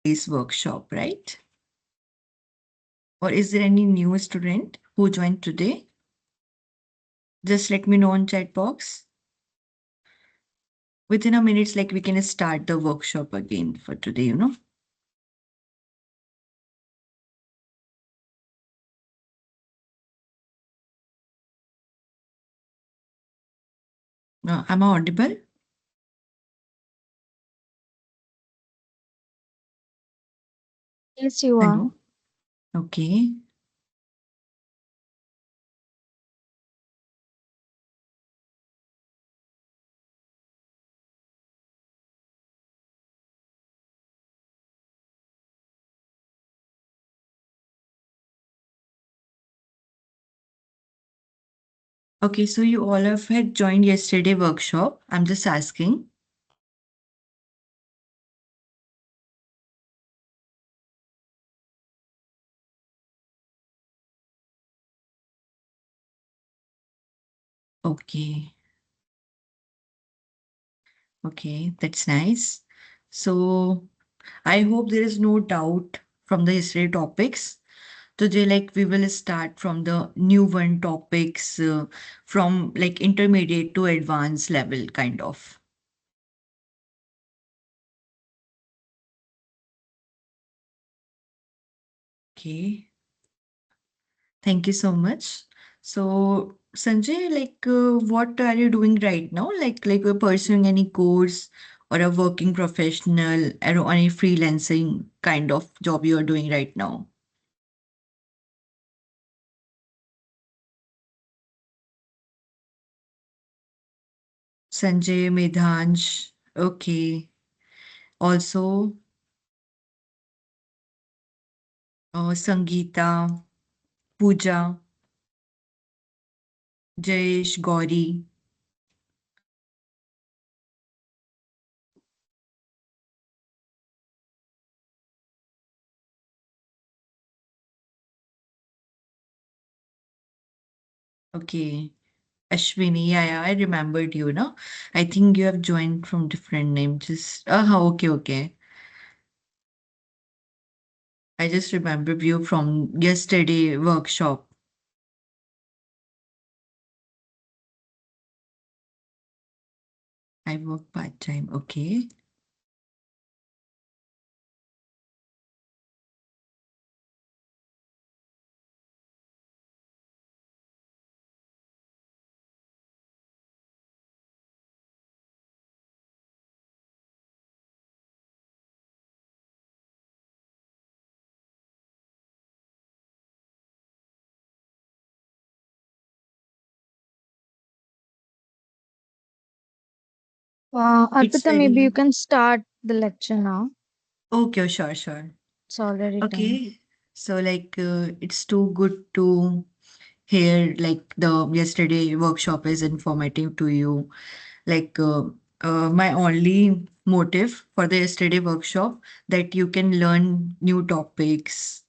this workshop, right? Or is there any new student who joined today? Just let me know on chat box. Within a minute, like we can start the workshop again for today. Am I audible? Yes, you are. Hello. Okay. Okay, so you all have had joined yesterday workshop. I'm just asking. Okay. Okay, that's nice. So I hope there is no doubt from the history topics. Today, like we will start from the new one topics from like intermediate to advanced level, kind of. Okay, thank you so much. So, Sanjay, like, what are you doing right now? Like you're pursuing any course or a working professional or any freelancing kind of job you are doing right now? Sanjay, Medhansh, okay. Also, Sangeeta, Pooja, Jayesh, Gauri. Okay. Ashwini, yeah, I remembered you, no? I think you have joined from different name. Just, okay, okay. I just remember you from yesterday workshop. I work part-time, okay. It's Arpita, maybe you very, can start the lecture now. okay, sure, sure. It's already 10. Okay. So like it's too good to hear like the yesterday workshop is informative to you. Like my only motive for the yesterday workshop that you can learn new topics.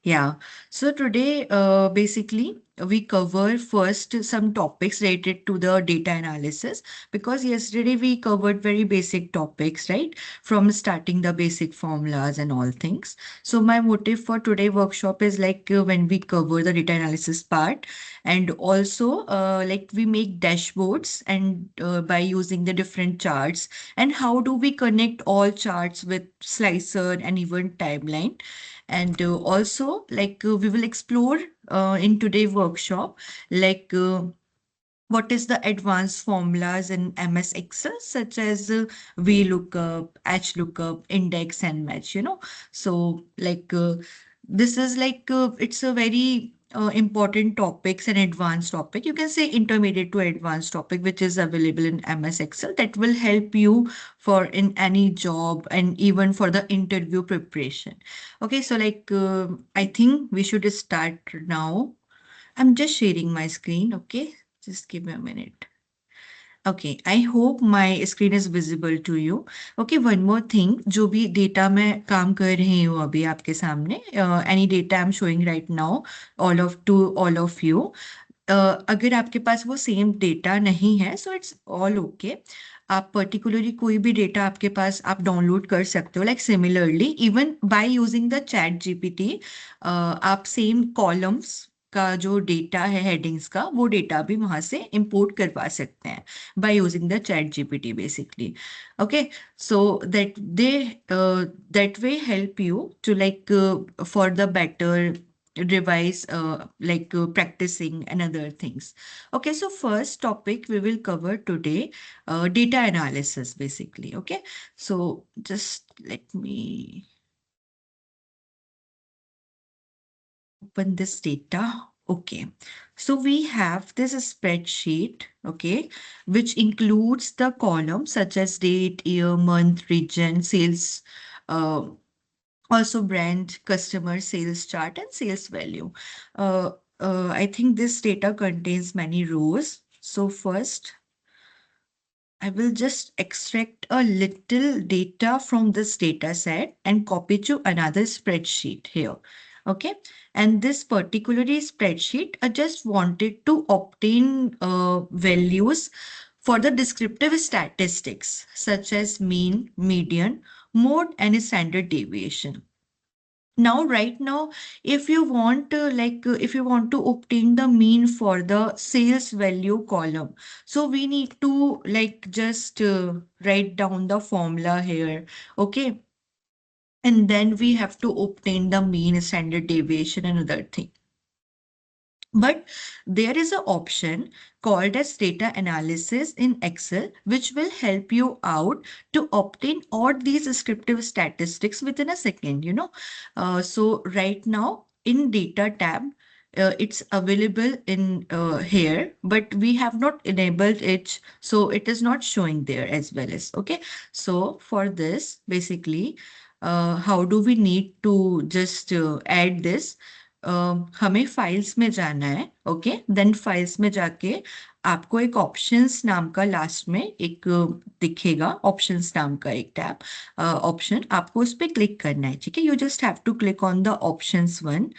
Yeah. So today, basically, we cover first some topics related to the data analysis because yesterday we covered very basic topics, right? From starting the basic formulas and all things. So my motive for today workshop is like when we cover the data analysis part, and also like we make dashboards and by using the different charts, and how do we connect all charts with slicer and even timeline. And also, like we will explore in today's workshop, like what is the advanced formulas in MS Excel, such as VLOOKUP, HLOOKUP, index, and match. So, like, this is like, it's a very important topics and advanced topic. You can say intermediate to advanced topic, which is available in MS Excel that will help you for in any job and even for the interview preparation. Okay, so like, I think we should start now. I'm just sharing my screen, okay? Just give me a minute. Okay, I hope my screen is visible to you. Okay, one more thing, जो भी data मैं काम कर रही हूँ अभी आपके सामने, any data I'm showing right now, all of you. अगर आपके पास वो सेम डेटा नहीं है, सो इट्स ऑल ओके. आप पर्टिकुलरली कोई भी डेटा आपके पास आप डाउनलोड कर सकते हो, like similarly even bye using the chat GPT आप सेम कॉलम्स का जो डेटा है हेडिंग्स का, वो डेटा भी वहां से इंपोर्ट करवा सकते हैं bye using the chat GPT basically. Okay, so that way help you to like for the better revise like practicing and other things. Okay, so first topic we will cover today, data analysis basically. Okay, so just let me open this data. Okay, so we have this spreadsheet, okay, which includes the columns such as date, year, month, region, sales, uh, also brand, customer, sales chart, and sales value. Uh, I think this data contains many rows. So first, I will just extract a little data from this data set and copy to another spreadsheet here. Okay. And this particularly spreadsheet, I just wanted to obtain values for the descriptive statistics such as mean, median, mode, and standard deviation. Now right now, if you want if you want to obtain the mean for the sales value column, so we need to like just write down the formula here. Okay, and then we have to obtain the mean, standard deviation, and other thing. But there is an option called as data analysis in Excel, which will help you out to obtain all these descriptive statistics within a second, you know. So right now in data tab, it's available in here, but we have not enabled it. So it is not showing there as well as, okay. So for this, basically, how do we need to just add this? हमें files में जाना है. Okay, then files में जाके आपको एक options नाम का लास्ट में एक दिखेगा, ऑप्शंस नाम का एक टैब ऑप्शन, आपको उस पर क्लिक करना है. ठीक है, you just have to click on the options one.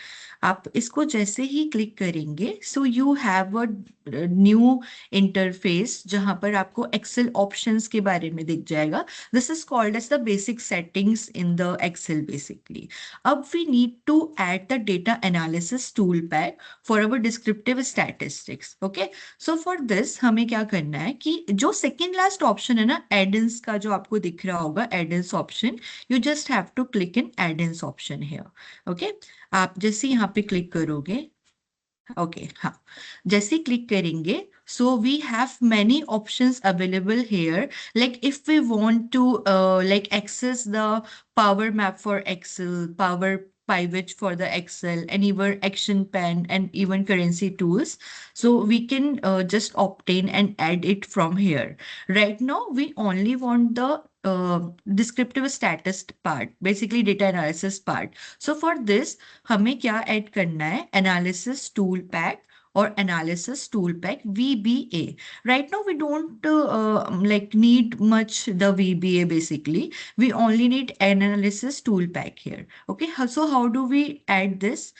आप इसको जैसे ही क्लिक करेंगे, so you have a new interface जहां पर आपको एक्सेल ऑप्शंस के बारे में दिख जाएगा. This is called as the basic settings in the Excel basically. अब we need to add the data analysis tool pack for our descriptive statistics. Okay, so for this हमें क्या करना है कि जो second last option है ना, add-ins का जो आपको दिख रहा होगा, add-ins option, you just have to click in add-ins option here. Okay, आप जैसे यहाँ पे क्लिक करोगे, ओके हाँ, जैसे क्लिक करेंगे, so we have many options available here. Like if we want to like access the power map for Excel, power pivot for the Excel, and even action pen and even currency tools, so we can just obtain and add it from here. Right now we only want the descriptive status part, basically data analysis part. So for this हमें क्या add करना है, analysis tool pack or analysis tool pack VBA. Right now we don't like need much the VBA basically. We only need analysis tool pack here. Okay, so how do we add this?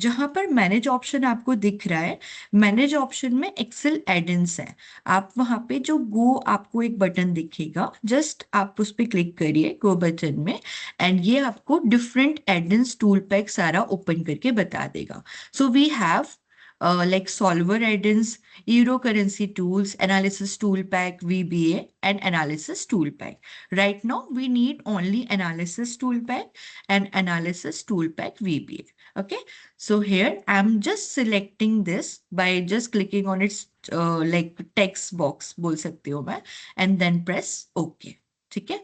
जहां पर manage option आपको दिख रहा है, manage option में Excel एडिन्स है. आप वहां पे जो गो आपको एक बटन दिखेगा, जस्ट आप उस पर क्लिक करिए गो बटन में, एंड ये आपको डिफरेंट एडिन्स टूल पैक सारा ओपन करके बता देगा. So we have like solver add-ins, euro currency tools, analysis tool pack, VBA, and analysis tool pack. Right now, we need only analysis tool pack and analysis tool pack VBA. Okay, so here I'm just selecting this by just clicking on its like text box बोल सकती हूँ मैं, and then press OK. ठीक है,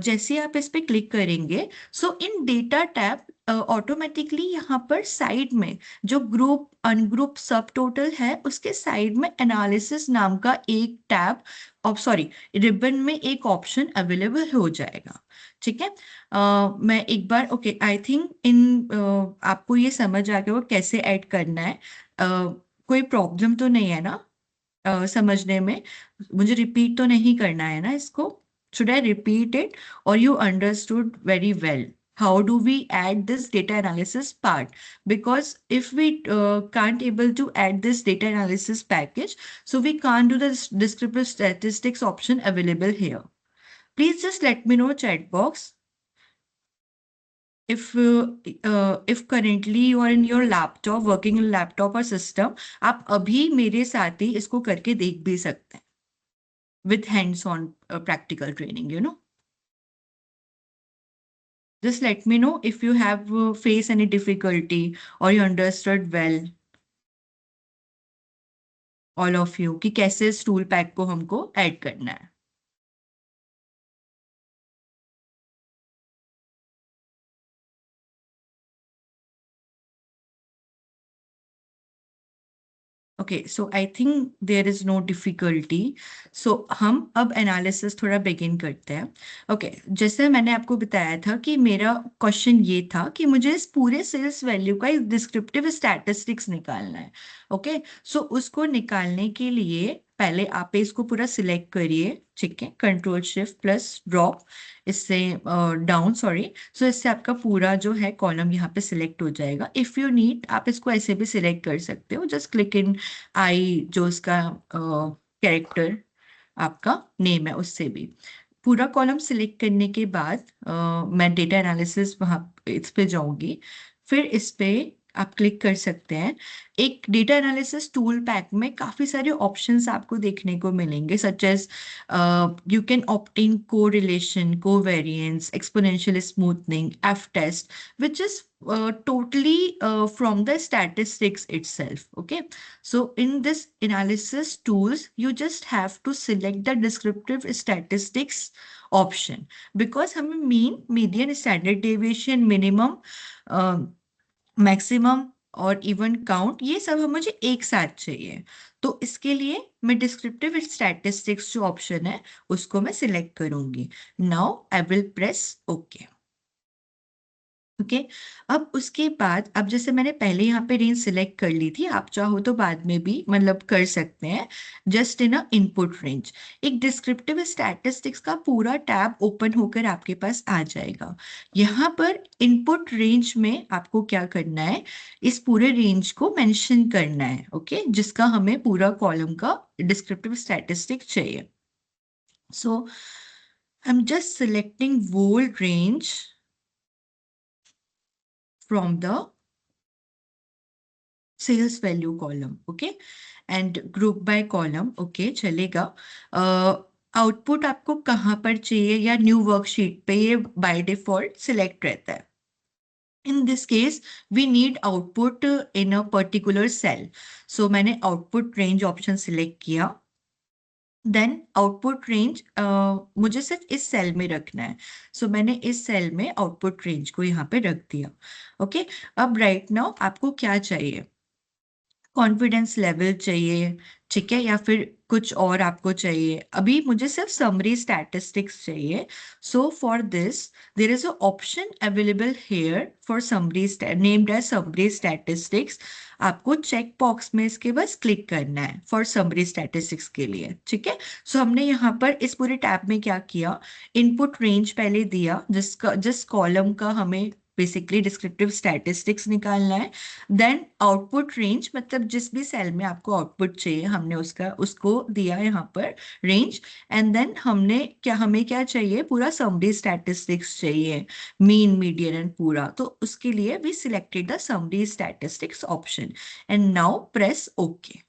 जैसे आप इस पे क्लिक करेंगे, सो इन डेटा टैब ऑटोमेटिकली यहाँ पर साइड में जो ग्रुप अनग्रुप सब टोटल है, उसके साइड में एनालिसिस नाम का एक टैब, सॉरी रिबन में एक ऑप्शन अवेलेबल हो जाएगा. ठीक है, मैं एक बार ओके, आई थिंक इन आपको ये समझ आ गया वो कैसे ऐड करना है. कोई प्रॉब्लम तो नहीं है ना समझने में? मुझे रिपीट तो नहीं करना है ना इसको? Should I repeat it or you understood very well? how do we add this data analysis part? Because if we can't able to add this data analysis package, so we can't do the descriptive statistics option available here. Please just let me know chat box if currently you are in your laptop, working in laptop or system, आप अभी मेरे साथ ही इसको करके देख भी सकते हैं with hands on practical training, you know. Just let me know if you have faced any difficulty or you understood well, all of you, कि कैसे इस टूल पैक को हमको ऐड करना है. Okay so I think there is no difficulty. So हम अब analysis थोड़ा बिगिन करते हैं. ओके जैसे मैंने आपको बताया था कि मेरा क्वेश्चन ये था कि मुझे इस पूरे सेल्स वैल्यू का एक डिस्क्रिप्टिव स्टैटिस्टिक्स निकालना है. ओके सो उसको निकालने के लिए पहले आप इसको पूरा सिलेक्ट करिए. ठीक है, कंट्रोल शिफ्ट प्लस ड्रॉप, इससे डाउन सॉरी. सो इससे आपका पूरा जो है कॉलम यहाँ पे सिलेक्ट हो जाएगा. इफ यू नीड आप इसको ऐसे भी सिलेक्ट कर सकते हो. जस्ट क्लिक इन आई जो उसका कैरेक्टर आपका नेम है उससे भी. पूरा कॉलम सिलेक्ट करने के बाद मैं डेटा एनालिसिस वहाँ इस पे जाऊंगी. फिर इस पे आप क्लिक कर सकते हैं. एक डेटा एनालिसिस टूल पैक में काफी सारे ऑप्शंस आपको देखने को मिलेंगे, such as you can obtain correlation, covariance, exponential smoothening, F test, which is totally from the statistics itself. Okay, so in this analysis tools you just have to select the descriptive statistics option, because हमें mean, median, standard deviation, minimum, maximum और even count, ये सब हम मुझे एक साथ चाहिए. तो इसके लिए मैं डिस्क्रिप्टिव स्टैटिस्टिक्स जो ऑप्शन है उसको मैं सिलेक्ट करूंगी. Now I will press okay. Okay अब उसके बाद, अब जैसे मैंने पहले यहाँ पे रेंज सिलेक्ट कर ली थी, आप चाहो तो बाद में भी मतलब कर सकते हैं. Just in a input range एक डिस्क्रिप्टिव स्टैटिस्टिक्स का पूरा टैब ओपन होकर आपके पास आ जाएगा. यहाँ पर इनपुट रेंज में आपको क्या करना है, इस पूरे रेंज को मेंशन करना है. ओके जिसका हमें पूरा कॉलम का डिस्क्रिप्टिव स्टैटिस्टिक चाहिए. So I am just selecting whole range from the sales value column. Okay, and group by column. Okay चलेगा. आउटपुट आपको कहाँ पर चाहिए या न्यू वर्कशीट पे ये बाय डिफॉल्ट सिलेक्ट रहता है. In this case, we need output in a particular cell. So मैंने output range option select किया. देन आउटपुट रेंज मुझे सिर्फ इस सेल में रखना है. सो मैंने इस सेल में आउटपुट रेंज को यहाँ पे रख दिया. ओके अब राइट नाउ आपको क्या चाहिए, कॉन्फिडेंस लेवल चाहिए, ठीक है, या फिर कुछ और आपको चाहिए. अभी मुझे सिर्फ समरी स्टैटिस्टिक्स चाहिए. So for this there is a option available here for summary, named as summary statistics. आपको चेक बॉक्स में इसके बस क्लिक करना है फॉर समरी स्टैटिस्टिक्स के लिए. ठीक है, सो हमने यहाँ पर इस पूरे टैब में क्या किया, इनपुट रेंज पहले दिया जिसका जिस कॉलम का हमें बेसिकली डिस्क्रिप्टिव स्टैटिस्टिक्स निकालना है. देन आउटपुट रेंज मतलब जिस भी सेल में आपको आउटपुट चाहिए हमने उसका उसको दिया यहाँ पर रेंज. एंड देन हमें क्या चाहिए, पूरा समरी स्टैटिस्टिक्स चाहिए, मीन, मीडियन एंड पूरा. तो उसके लिए we selected the summary statistics option and now press okay.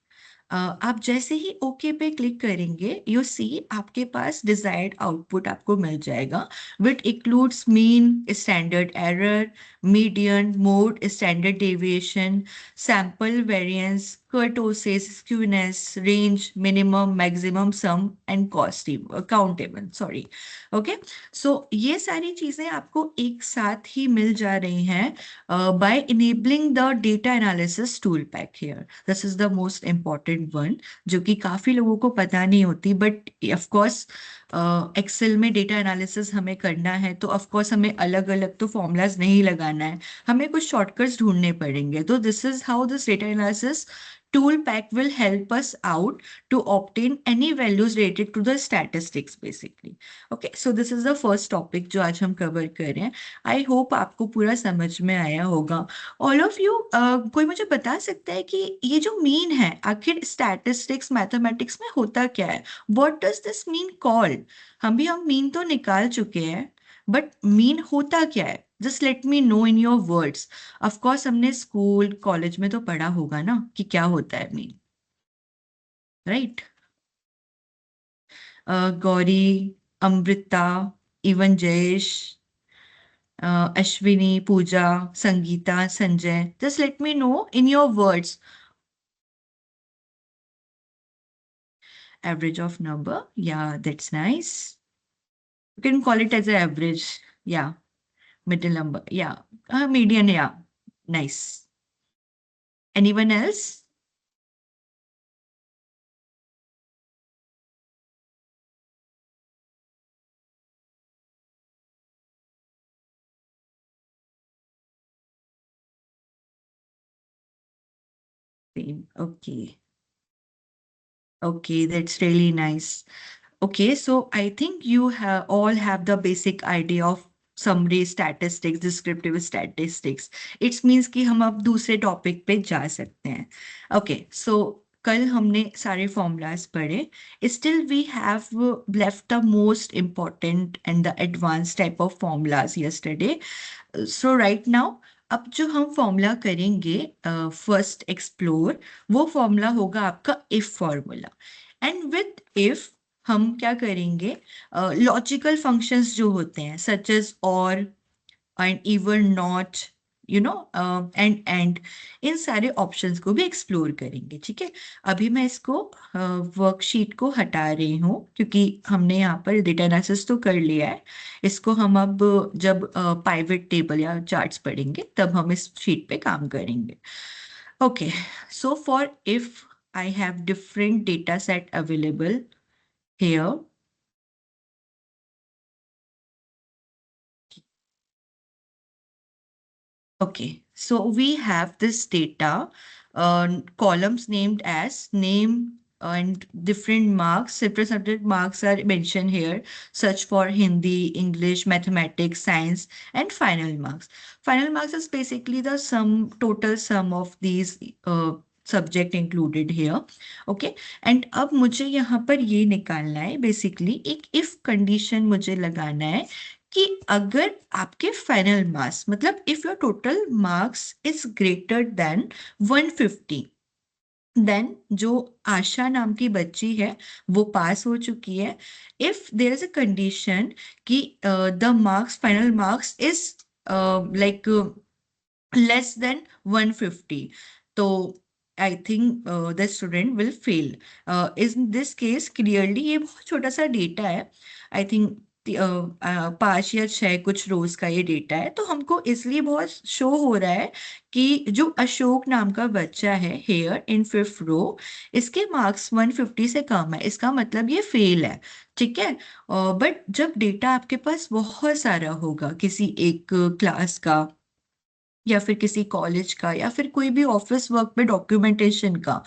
आप जैसे ही ओके पे क्लिक करेंगे यू सी आपके पास डिजायर्ड आउटपुट आपको मिल जाएगा, which includes mean, standard error, median, mode, standard deviation, sample variance, kurtosis, skewness, range, minimum, maximum, sum and cost countable. Sorry. Okay so ये सारी चीजें आपको एक साथ ही मिल जा रही हैं by enabling the data analysis tool pack here. This is the most important one, जो कि काफी लोगों को पता नहीं होती. बट ऑफ कोर्स एक्सेल में डेटा एनालिसिस हमें करना है तो ऑफ कोर्स हमें अलग अलग तो फॉर्मूलाज नहीं लगाना है, हमें कुछ शॉर्टकट्स ढूंढने पड़ेंगे. तो this is how this data analysis tool pack will help us out to obtain any values related to the statistics basically. Okay, so this is the first topic जो आज हम cover कर रहे हैं. I hope आपको पूरा समझ में आया होगा. All of you, कोई मुझे बता सकता है कि ये जो मीन है आखिर statistics मैथमेटिक्स में होता क्या है? What does this mean called? हम मीन तो निकाल चुके हैं, बट मीन होता क्या है? Just let me know in your words. Of course हमने स्कूल कॉलेज में तो पढ़ा होगा ना कि क्या होता है mean, right? Gauri, Amrita, even Jayesh, Ashwini, Pooja, Sangeeta, Sanjay. Just let me know in your words. Average of number. Yeah, that's nice. You can call it as an average. Yeah, middle number. Yeah, median. Yeah, nice. Anyone else? Same. Okay. Okay, that's really nice. Okay, so I think you have all have the basic idea of summary statistics, descriptive statistics. It means कि हम अब दूसरे topic पे जा सकते हैं. Okay, so कल हमने सारे formulas पढ़े. Still we have left the most important and the advanced type of formulas yesterday. So right now अब जो हम फॉर्मूला करेंगे फर्स्ट एक्सप्लोर, वो फॉर्मूला होगा आपका if formula. And with if हम क्या करेंगे, लॉजिकल फंक्शंस जो होते हैं सच एज और and even not, and in सारे ऑप्शंस को भी एक्सप्लोर करेंगे. ठीक है, अभी मैं इसको वर्कशीट को हटा रही हूँ क्योंकि हमने यहाँ पर डेटा एनालिसिस तो कर लिया है. इसको हम अब जब पाइवट टेबल या चार्ट्स पढ़ेंगे तब हम इस शीट पे काम करेंगे. Okay, so for if I have different data set available here. Okay, so we have this data, columns named as name and different marks. Separate subject marks are mentioned here, such for Hindi, English, mathematics, science, and final marks. Final marks is basically the total sum of these subject included here. Okay, and अब मुझे यहाँ पर ये निकालना है, basically एक if condition मुझे लगाना है कि अगर आपके फाइनल मार्क्स, मतलब if your total marks is greater than 150, then जो आशा नाम की बच्ची है वो पास हो चुकी है. If there is a condition कि the marks, final marks is like less than 150, so I think the student will fail. In this case clearly ये बहुत छोटा सा डेटा है. I think 5 या 6 कुछ रोज का ये डेटा है, तो हमको इसलिए बहुत शो हो रहा है कि जो अशोक नाम का बच्चा है हेयर इन 5th रो, इसके मार्क्स 150 से कम है, इसका मतलब ये फेल है. ठीक है, बट जब डेटा आपके पास बहुत सारा होगा किसी एक क्लास का या फिर किसी कॉलेज का या फिर कोई भी ऑफिस वर्क में डॉक्यूमेंटेशन का,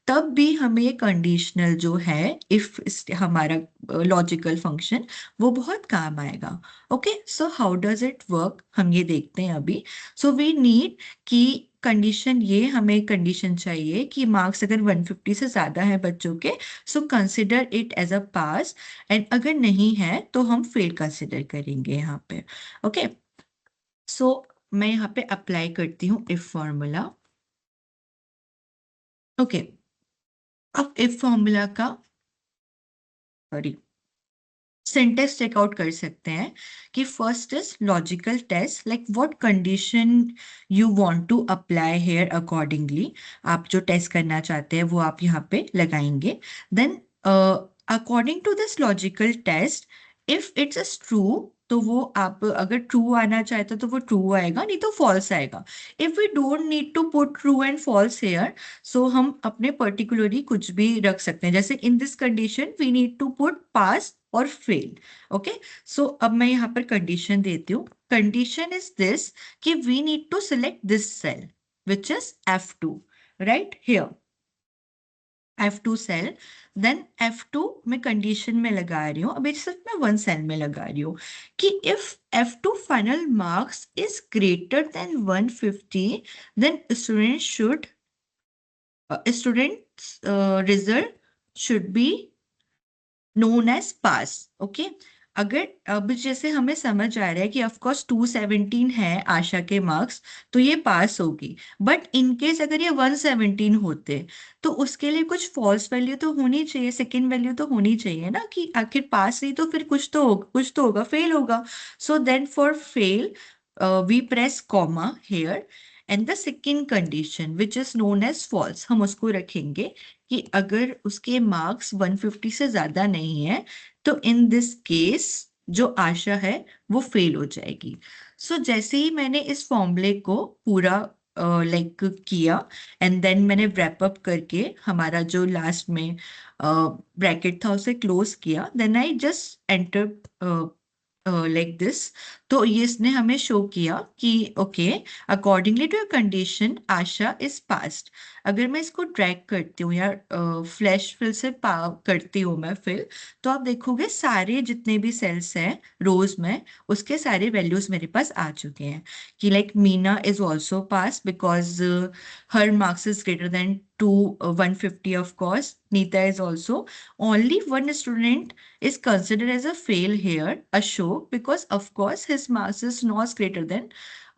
तब भी हमें ये कंडीशनल जो है इफ हमारा लॉजिकल फंक्शन वो बहुत काम आएगा. Okay, so how does it work हम ये देखते हैं अभी. सो वी नीड कि कंडीशन, ये हमें कंडीशन चाहिए कि मार्क्स अगर 150 से ज्यादा है बच्चों के, so consider it as a pass, and अगर नहीं है तो हम फेल कंसिडर करेंगे यहाँ पे. ओके, सो मैं यहाँ पे अप्लाई करती हूँ इफ फॉर्मूला. ओके, अब इफ फॉर्मूला का सॉरी सिंटेक्स चेकआउट कर सकते हैं कि first is logical test, like what condition you want to apply here accordingly. आप जो टेस्ट करना चाहते हैं वो आप यहाँ पे लगाएंगे. Then according to this logical test, if it's true तो वो आप अगर ट्रू आना चाहते तो वो ट्रू आएगा, नहीं तो फॉल्स आएगा. If we don't need to put true and false here, so हम अपने पर्टिकुलरली कुछ भी रख सकते हैं. जैसे in this condition we need to put pass और फेल. ओके, सो अब मैं यहाँ पर कंडीशन देती हूँ. कंडीशन इज दिस कि we need to select this cell which is F2, right here. F2 cell, then F2 मैं कंडीशन में लगा रही हूँ, अभी सिर्फ मैं वन सेल में लगा रही हूँ कि if F2 final marks is greater than 150, then student's result should be known as pass. Okay, अगर अब जैसे हमें समझ आ रहा है कि ऑफ कोर्स 217 है आशा के मार्क्स, तो ये पास होगी। बट इन केस अगर ये 117 होते तो उसके लिए कुछ फॉल्स वैल्यू तो होनी चाहिए, सेकेंड वैल्यू तो होनी चाहिए ना, कि आखिर पास नहीं तो फिर कुछ तो होगा, कुछ तो होगा, फेल होगा। So then for fail we press comma here, and the second condition which is known as false हम उसको रखेंगे कि अगर उसके मार्क्स 150 से ज्यादा नहीं है तो इन दिस केस जो आशा है वो फेल हो जाएगी। सो जैसे ही मैंने इस फॉर्मूले को पूरा लाइक किया, एंड देन मैंने wrap अप करके हमारा जो लास्ट में ब्रैकेट था उसे क्लोज किया, then I just enter like this. तो ये इसने हमें शो किया कि okay, accordingly to condition Asha is passed. अगर मैं इसको ड्रैग करती हूँ या फ्लैश फिल से करती हूँ मैं फिल, तो आप देखोगे सारे जितने भी सेल्स हैं रोज में, उसके सारे वैल्यूज मेरे पास आ चुके हैं कि like Meena is also pass because her marks is greater than to 150 of course. Nita is also, only one student is considered as a fail here, Ashok, because of course his marks is not greater than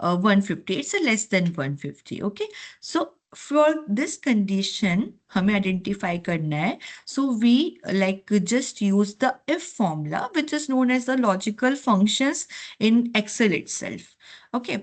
150. It's a less than 150. Okay. So for this condition, हमें identify करना है. So we like just use the if formula, which is known as the logical functions in Excel itself. Okay.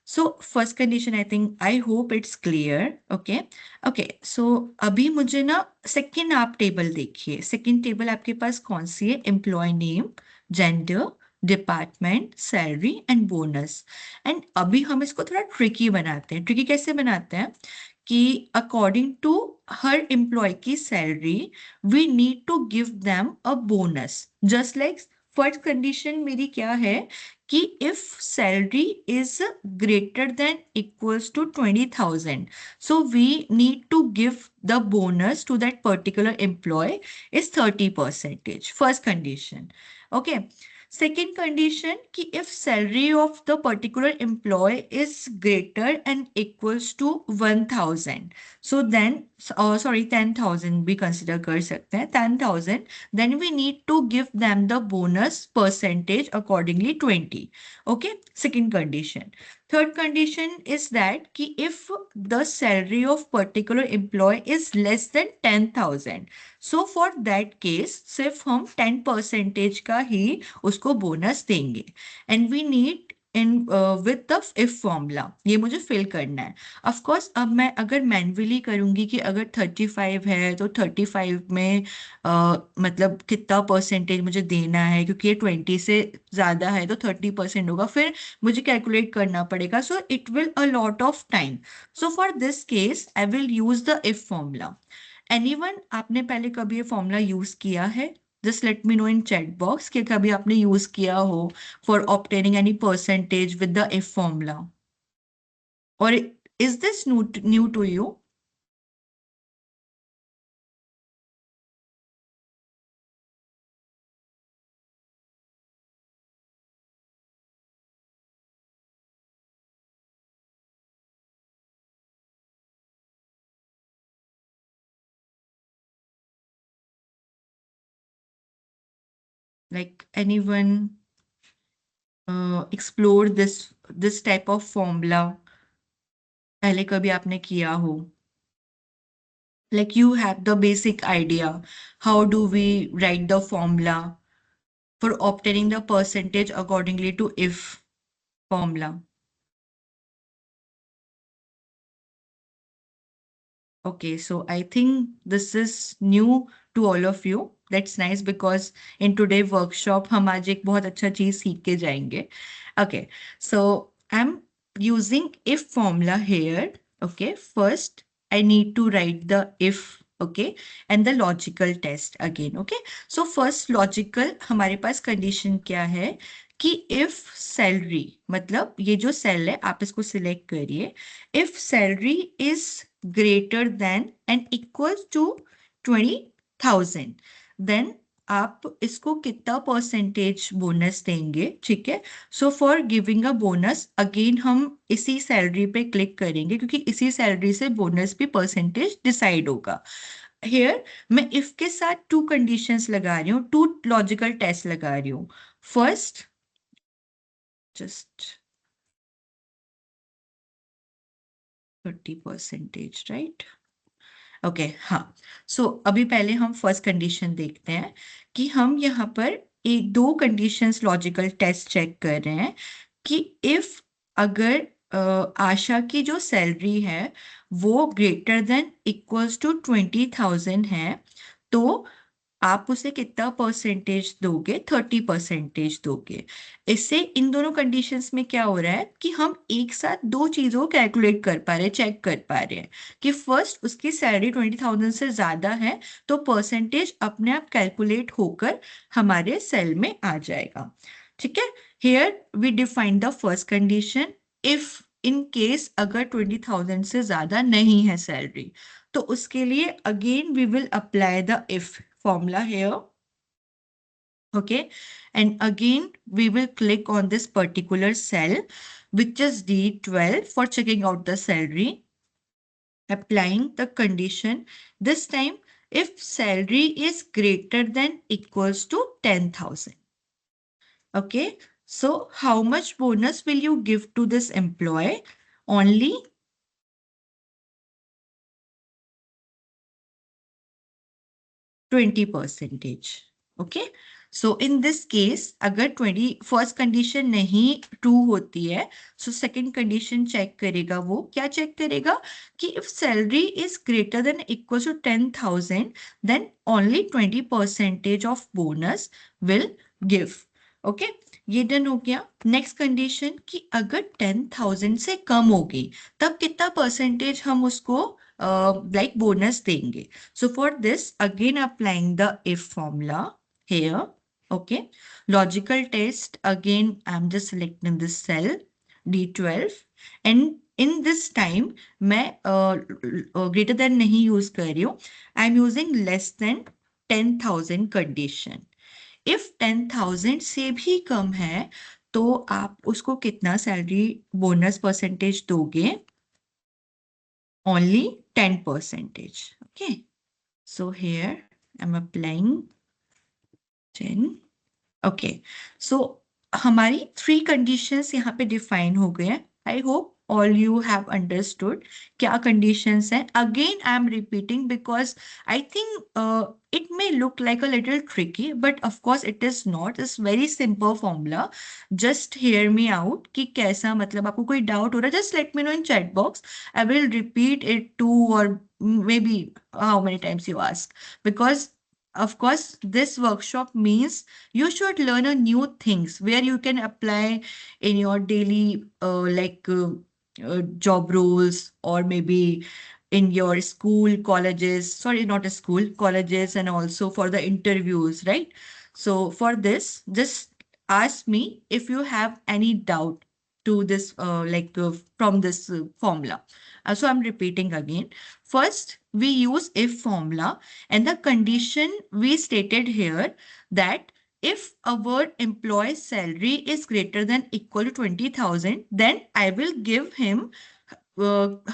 So first condition, I think, I hope it's clear. Okay. Okay. So अभी मुझे ना second आप table देखिए, second table आपके पास कौन सी है? Employee name, gender, department, salary and bonus. And अभी हम इसको थोड़ा ट्रिकी बनाते हैं। ट्रिकी कैसे बनाते हैं कि अकॉर्डिंग टू हर एम्प्लॉय की salary we need to give them a bonus. Just like first condition मेरी क्या है कि if salary is greater than equals to 20,000, so we need to give the bonus to that particular employee is 30 percentage. First condition. Okay. Second condition कि if salary of the particular employee is greater and equals to 1,000, so then sorry 10,000 भी consider कर सकते हैं, 10,000, then we need to give them the bonus percentage accordingly 20. Okay. Second condition. Third condition is that कि if the salary of particular employee is less than 10,000, so for that case सिर्फ हम 10 percentage का ही उसको bonus देंगे। and we need in with the if formula, ये मुझे fill करना है। ऑफ कोर्स अब मैं अगर मैन्युअली करूंगी कि अगर 35 है तो 35 में मतलब कितना परसेंटेज मुझे देना है, क्योंकि ये 20 से ज्यादा है तो 30% होगा, फिर मुझे कैलकुलेट करना पड़ेगा। So it will a lot of time. So for this case I will use the if formula. Anyone, आपने पहले कभी ये फॉर्मूला यूज किया है? Just let me know in chat box कि कभी आपने यूज किया हो for obtaining any percentage with the if formula, और is this new to you? Like anyone explore this type of formula पहले कभी आपने किया हो? Like you have the basic idea how do we write the formula for obtaining the percentage accordingly to if formula. Okay, so I think this is new to all of you. That's nice because in today workshop हम आज एक बहुत अच्छा चीज सीख के जाएंगे. Okay, so I'm using if formula here. Okay, first I need to write the if. Okay, and the logical test again. Okay, so first logical हमारे पास condition क्या है कि if salary, मतलब ये जो cell है आप इसको select करिए, if salary is greater than and equals to 20,000, then आप इसको कितना परसेंटेज बोनस देंगे, ठीक है। So for giving a bonus again हम इसी सैलरी पे क्लिक करेंगे, क्योंकि इसी सैलरी से बोनस भी परसेंटेज डिसाइड होगा। हियर मैं इफ के साथ टू कंडीशंस लगा रही हूँ, टू लॉजिकल टेस्ट लगा रही हूँ। First, just 30%, right? ओके, हाँ। सो अभी पहले हम फर्स्ट कंडीशन देखते हैं कि हम यहाँ पर एक दो कंडीशंस लॉजिकल टेस्ट चेक कर रहे हैं कि इफ अगर आशा की जो सैलरी है वो ग्रेटर देन इक्वल्स टू 20,000 है, तो आप उसे कितना परसेंटेज दोगे, 30% दोगे। इससे इन दोनों कंडीशंस में क्या हो रहा है कि हम एक साथ दो चीजों को कैलकुलेट कर पा रहे हैं, चेक कर पा रहे हैं कि फर्स्ट उसकी सैलरी 20,000 से ज्यादा है तो परसेंटेज अपने आप कैलकुलेट होकर हमारे सेल में आ जाएगा, ठीक है। Here we define the first condition, if in case अगर 20,000 से ज्यादा नहीं है सैलरी, तो उसके लिए again we will apply the if formula here. Okay, and again we will click on this particular cell, which is D12, for checking out the salary, applying the condition. This time if salary is greater than equals to 10,000. Okay, so how much bonus will you give to this employee? Only 20%. Okay, so in this case अगर 21st condition नहीं true होती है, so second condition check करेगा। वो क्या check करेगा कि if salary is greater than equal to 10,000, then only 20% of bonus will give. Okay, ये डन हो गया। नेक्स्ट कंडीशन कि अगर 10,000 से कम होगी तब कितना परसेंटेज हम उसको लाइक बोनस देंगे। So for this, again applying the if formula here. Okay. Logical test, again, I'm just selecting this cell D12. And in this time, मैं greater than नहीं use कर रही हूँ. I'm using less than 10,000 condition. If 10,000 से भी कम है, तो आप उसको कितना सैलरी बोनस परसेंटेज दोगे? Only 10%. Okay. So here I'm applying 10. Okay, so हमारी थ्री कंडीशंस यहाँ पे डिफाइन हो गए हैं। I hope all you have understood क्या कंडीशंस हैं। Again I am repeating because I think it may look like a little tricky, but of course it is not. It's very simple formula. Just hear me out कि कैसा, मतलब आपको कोई doubt हो रहा है, just let me know in chat box. I will repeat it two और maybe how many times you ask, because of course this workshop means you should learn a new things where you can apply in your daily job roles, or maybe in your school, colleges, sorry, not a school, colleges, and also for the interviews, right? So for this, just ask me if you have any doubt to this from this formula. So I'm repeating again. First we use if formula, and the condition we stated here that if our employee's salary is greater than equal to 20,000, then I will give him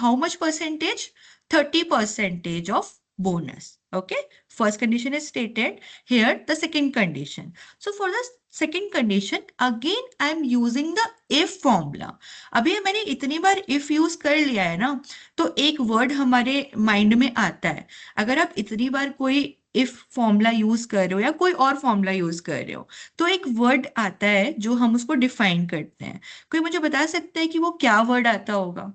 how much percentage? 30% of bonus. Okay. First condition is stated. Here the second condition. So for the second condition, again I am using the if formula. अभी मैंने इतनी बार if use कर लिया है ना, तो एक word हमारे माइंड में आता है। अगर आप इतनी बार कोई इफ फॉर्मूला यूज कर रहे हो या कोई और फॉर्मूला यूज कर रहे हो, तो एक वर्ड आता है जो हम उसको डिफाइन करते हैं। कोई मुझे बता सकता है कि वो क्या वर्ड आता होगा?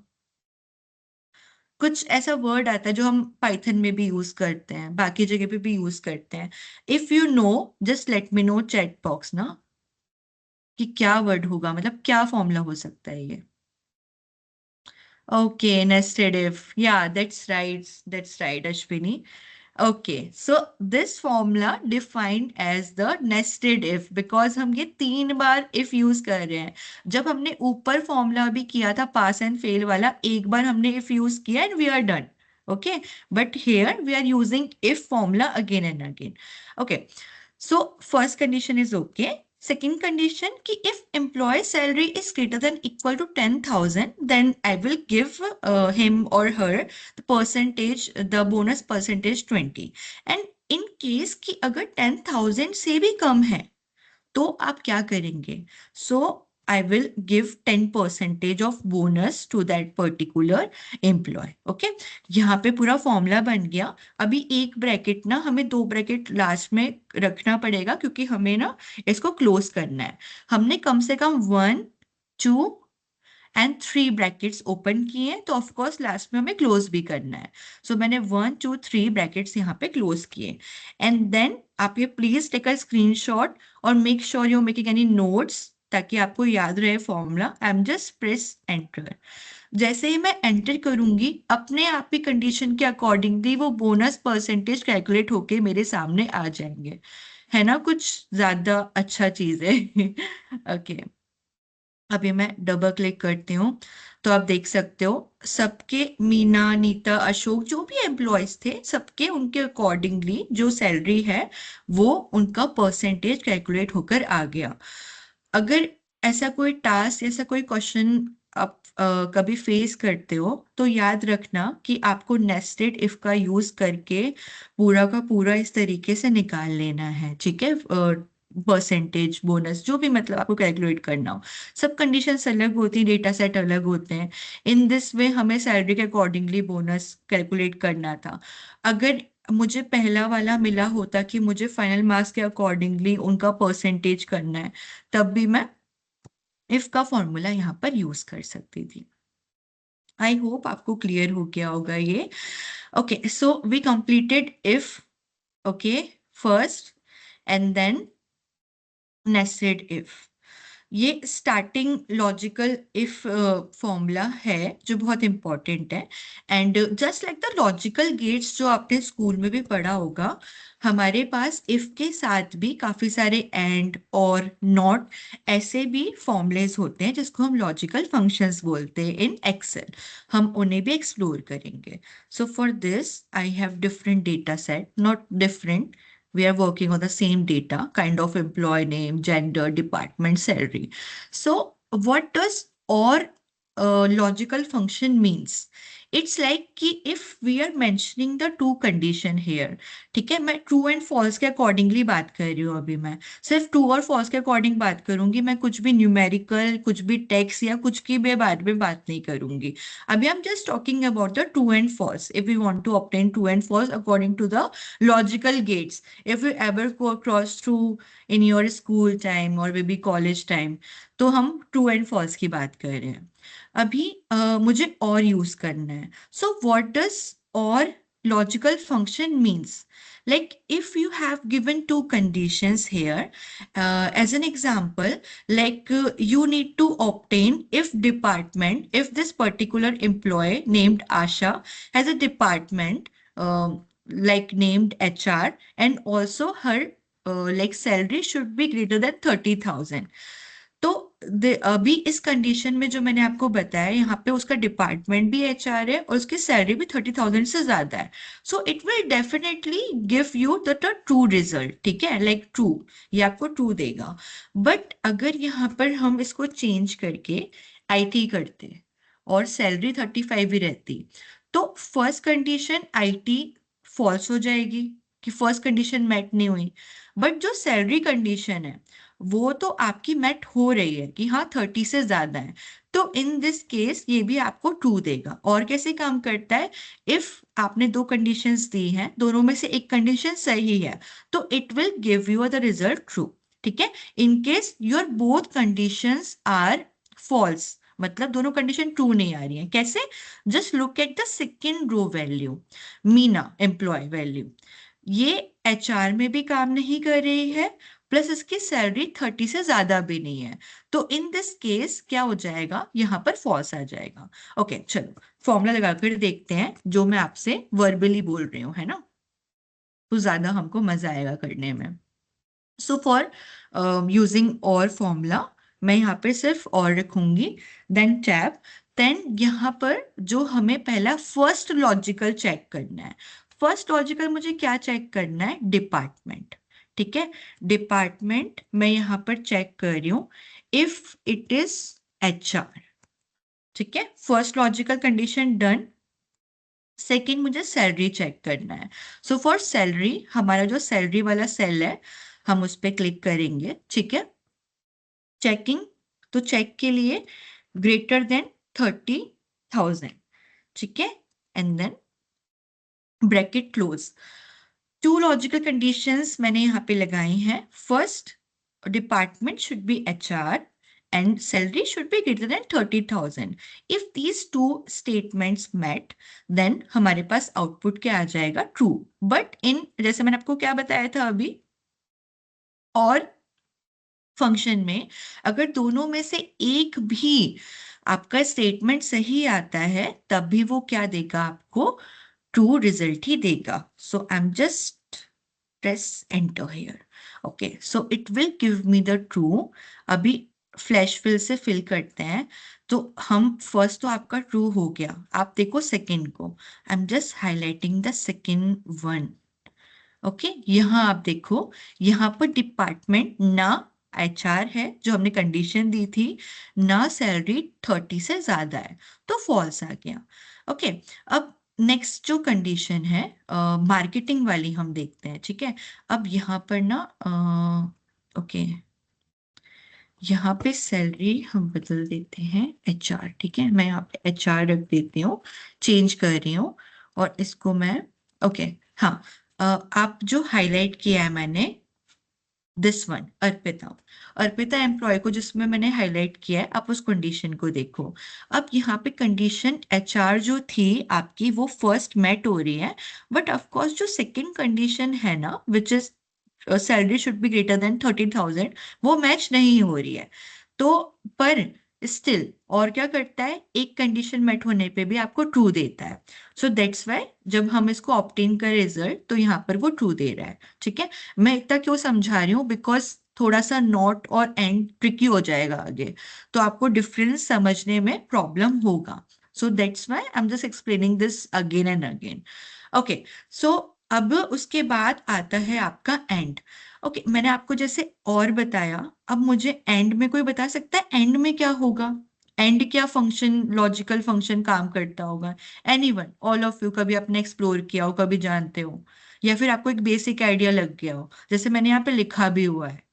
कुछ ऐसा वर्ड आता है जो हम पाइथन में भी यूज करते हैं, बाकी जगह पे भी यूज करते हैं। If you know, just let me no chat box ना, कि क्या वर्ड होगा, मतलब क्या फॉर्मूला हो सकता है ये। Okay, nested if. Yeah, that's right. That's right, Ashwini. Okay, so this formula defined as the nested if, because हम ये तीन बार if यूज कर रहे हैं। जब हमने ऊपर फॉर्मूला भी किया था पास एंड फेल वाला, एक बार हमने if यूज किया and we are done. Okay, but here we are using if formula again and again. Okay, so first condition is okay. Second condition ki if employee salary is greater than equal to 10,000, then I will give him or her the percentage, the bonus percentage 20. And in case कि अगर 10,000 से भी कम है तो आप क्या करेंगे? So I will give 10% of bonus to that particular employee. Okay, यहाँ पे पूरा फॉर्मूला बन गया. अभी एक ब्रैकेट ना हमें दो ब्रैकेट लास्ट में रखना पड़ेगा क्योंकि हमें ना इसको क्लोज करना है. हमने कम से कम 1, 2 एंड 3 ब्रैकेट्स ओपन किए हैं तो ऑफ कोर्स लास्ट में हमें क्लोज भी करना है. सो मैंने 1, 2, 3 ब्रैकेट्स यहाँ पे क्लोज किए. एंड देन आप ये प्लीज टेक अ स्क्रीनशॉट और make sure you making any notes ताकि आपको याद रहे formula. I am just press enter. जैसे ही मैं एंटर करूंगी अपने आप ही कंडीशन के अकॉर्डिंगली वो बोनस परसेंटेज कैलकुलेट होके मेरे सामने आ जाएंगे. है ना, कुछ ज्यादा अच्छा चीज है. ओके, अभी मैं डबल क्लिक करती हूँ तो आप देख सकते हो सबके मीना, नीता, अशोक जो भी एम्प्लॉयज थे सबके उनके अकॉर्डिंगली जो सैलरी है वो उनका परसेंटेज कैलकुलेट होकर आ गया. अगर ऐसा कोई टास्क, ऐसा कोई क्वेश्चन आप कभी फेस करते हो तो याद रखना कि आपको नेस्टेड इफ का यूज करके पूरा का पूरा इस तरीके से निकाल लेना है. ठीक है, परसेंटेज बोनस जो भी मतलब आपको कैलकुलेट करना हो. सब कंडीशंस अलग होती हैं, डेटा सेट अलग होते हैं. इन दिस वे हमें सैलरी के अकॉर्डिंगली बोनस कैलकुलेट करना था. अगर मुझे पहला वाला मिला होता कि मुझे फाइनल मार्क्स के अकॉर्डिंगली उनका परसेंटेज करना है तब भी मैं इफ का फॉर्मूला यहाँ पर यूज कर सकती थी. आई होप आपको क्लियर हो गया होगा ये. Okay, so we completed if. Okay, first and then nested if. ये स्टार्टिंग लॉजिकल इफ फॉर्मूला है जो बहुत इंपॉर्टेंट है. And just like the logical gates जो आपने स्कूल में भी पढ़ा होगा, हमारे पास इफ के साथ भी काफी सारे एंड और नॉट ऐसे भी फॉर्मूलेज होते हैं जिसको हम लॉजिकल फंक्शंस बोलते हैं इन एक्सेल. हम उन्हें भी एक्सप्लोर करेंगे. सो for this I have different data set, not different, we are working on the same data, kind of employee name, gender, department, salary. So what does or logical function means? It's like कि if we are mentioning the two condition here, ठीक है, मैं true and false के accordingly बात कर रही हूँ. अभी मैं सिर्फ ट्रू और फॉल्स के अकॉर्डिंग बात करूंगी, मैं कुछ भी न्यूमेरिकल, कुछ भी टेक्स्ट या कुछ की भी बारे में बात नहीं करूंगी. अभी I am just talking about the true and false. If we want to obtain true and false according to the logical gates, if you ever go across through in your school time or maybe college time, तो हम true and false की बात कर रहे हैं. अभी मुझे और यूज करना है. सो व्हाट डज और logical function means? Like if you have given two conditions here, as an example, like you need to obtain if department, if this particular employee named Asha has a department, like named HR, and also her like salary should be greater than 30,000. तो अभी इस condition में जो मैंने आपको बताया यहाँ पे उसका डिपार्टमेंट भी HR है और उसकी सैलरी भी 30,000 से ज्यादा है. सो it will definitely give you the true result. ठीक है, लाइक ट्रू, ये आपको ट्रू देगा. बट अगर यहाँ पर हम इसको चेंज करके IT करते और सैलरी 35 ही रहती तो फर्स्ट कंडीशन IT फॉल्स हो जाएगी कि फर्स्ट कंडीशन मैट नहीं हुई. बट जो सैलरी कंडीशन है वो तो आपकी मैट हो रही है कि हाँ 30 से ज्यादा है. तो इन दिस केस ये भी आपको ट्रू देगा. और कैसे काम करता है? इफ आपने दो कंडीशंस दी हैं, दोनों में से एक कंडीशन सही है तो it will give you the result true. ठीक है, in case your both conditions are false, मतलब दोनों कंडीशन ट्रू नहीं आ रही है. कैसे? Just look at the second row value, Meena employee value. ये HR में भी काम नहीं कर रही है प्लस इसकी सैलरी 30 से ज्यादा भी नहीं है. तो इन दिस केस क्या हो जाएगा? यहाँ पर फॉल्स आ जाएगा. ओके, चलो फॉर्मूला लगाकर देखते हैं जो मैं आपसे वर्बली बोल रही हूँ, है ना, तो ज्यादा हमको मजा आएगा करने में. सो फॉर यूजिंग और फॉर्मूला मैं यहाँ पे सिर्फ और रखूंगी, देन टैब. देन यहाँ पर जो हमें पहला फर्स्ट लॉजिकल चेक करना है, फर्स्ट लॉजिकल मुझे क्या चेक करना है, डिपार्टमेंट। ठीक है, डिपार्टमेंट मैं यहाँ पर चेक कर रही हूँ इफ इट इज HR। ठीक है, first logical condition done. Second मुझे सैलरी चेक करना है। सो फॉर सैलरी, हमारा जो सैलरी वाला सेल है हम उस पर क्लिक करेंगे। ठीक है, चेकिंग, तो चेक के लिए ग्रेटर देन 30,000। ठीक है, and then bracket close. Two logical conditions मैंने यहाँ पे लगाई हैं। First, department should be HR and salary should be greater than 30,000। If these two statements met, then हमारे पास आउटपुट क्या आ जाएगा, ट्रू। बट इन, जैसे मैंने आपको क्या बताया था अभी, और फंक्शन में अगर दोनों में से एक भी आपका स्टेटमेंट सही आता है, तब भी वो क्या देगा आपको, ट्रू रिजल्ट ही देगा। So I am just press enter here. Okay, so it will give me the true. अभी फ्लैश फिल से फिल करते हैं। तो हम फर्स्ट तो आपका ट्रू हो गया, आप देखो सेकंड को, आई am just highlighting the second one. Okay, यहाँ आप देखो, यहाँ पर डिपार्टमेंट ना HR है जो हमने कंडीशन दी थी, ना सैलरी 30 से ज्यादा है, तो फॉल्स आ गया। ओके, अब नेक्स्ट जो कंडीशन है मार्केटिंग वाली हम देखते हैं। ठीक है, अब यहाँ पर ना ओके, यहाँ पे सैलरी हम बदल देते हैं HR। ठीक है, मैं यहाँ पे HR रख देती हूँ, चेंज कर रही हूँ, और इसको मैं, ओके, हाँ, आप जो हाईलाइट किया है मैंने, this one, Arpita, Arpita employee को जिसमें मैंने हाईलाइट किया है, आप उस कंडीशन को देखो। अब यहाँ पे कंडीशन HR जो थी आपकी, वो फर्स्ट मेट हो रही है, बट ऑफ कोर्स जो सेकंड कंडीशन है ना, which is salary should be greater than 30,000, वो मैच नहीं हो रही है। तो पर स्टिल और क्या करता है, एक कंडीशन मेट होने पे भी आपको ट्रू देता है। सो दैट्स वाई जब हम इसको ऑप्टेन कर रिजल्ट, तो यहाँ पर वो ट्रू दे रहा है। ठीक है, मैं इतना क्यों समझा रही हूँ, बिकॉज थोड़ा सा नॉट और एंड ट्रिकी हो जाएगा आगे, तो आपको डिफरेंस समझने में प्रॉब्लम होगा। So that's why I am just explaining this again and again. Okay, so अब उसके बाद आता है आपका एंड। ओके, मैंने आपको जैसे और बताया, अब मुझे एंड में कोई बता सकता है एंड में क्या होगा, एंड क्या फंक्शन, लॉजिकल फंक्शन काम करता होगा? एनीवन, ऑल ऑफ यू, कभी आपने एक्सप्लोर किया हो, कभी जानते हो, या फिर आपको एक बेसिक आइडिया लग गया हो, जैसे मैंने यहाँ पे लिखा भी हुआ है,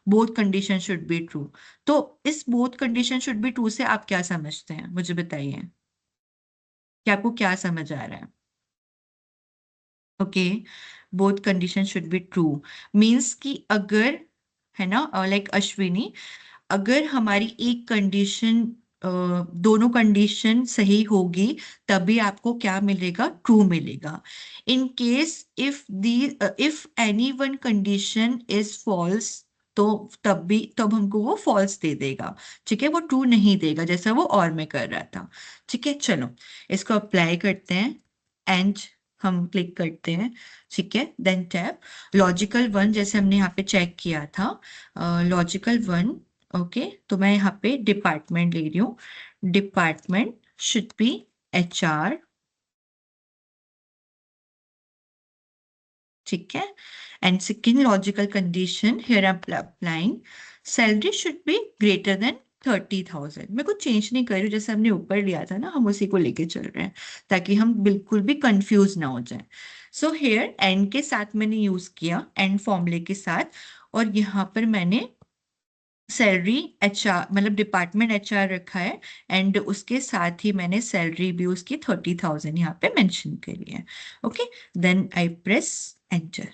both condition should be true. तो इस both condition should be true से आप क्या समझते हैं, मुझे बताइए, कि आपको क्या समझ आ रहा है? Okay, both condition should be true means कि अगर, है ना, लाइक अश्विनी, अगर हमारी एक कंडीशन, दोनों कंडीशन सही होगी, तभी आपको क्या मिलेगा, ट्रू मिलेगा। In case if the, if any one condition is false, तो तब हमको वो फॉल्स दे देगा। ठीक है, वो ट्रू नहीं देगा, जैसा वो और में कर रहा था। ठीक है, चलो इसको अप्लाई करते हैं, एंड हम क्लिक करते हैं। ठीक है, देन टैब लॉजिकल वन, जैसे हमने यहाँ पे चेक किया था, लॉजिकल वन। ओके, तो मैं यहाँ पे डिपार्टमेंट ले रही हूँ, डिपार्टमेंट शुड बी HR। ठीक है, and second logical condition here I am applying, salary should be greater than 30,000। मैं कुछ चेंज नहीं कर रही हूँ, जैसे हमने ऊपर लिया था ना, हम उसी को लेके चल रहे हैं, ताकि हम बिल्कुल भी कंफ्यूज ना हो जाए। सो हेयर एंड के साथ मैंने यूज किया, एंड फॉर्मूले के साथ, और यहाँ पर मैंने सैलरी HR, मतलब डिपार्टमेंट HR रखा है, एंड उसके साथ ही मैंने सैलरी भी उसकी 30,000 यहाँ पे मेंशन करी है। Okay, then I press enter.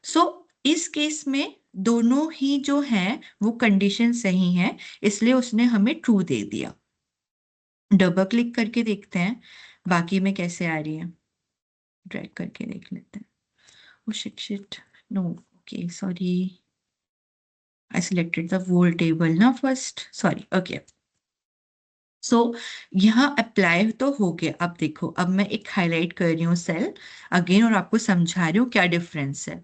So इस केस में दोनों ही जो हैं वो कंडीशन सही है, इसलिए उसने हमें ट्रू दे दिया। डबल क्लिक करके देखते हैं बाकी में कैसे आ रही है, ड्रैग करके देख लेते हैं। Oh shit shit, no, okay sorry, I selected the whole table ना first, sorry, okay. सो यहाँ अप्लाई तो हो गया। अब देखो, अब मैं एक हाईलाइट कर रही हूँ सेल अगेन, और आपको समझा रही हूँ क्या डिफरेंस है।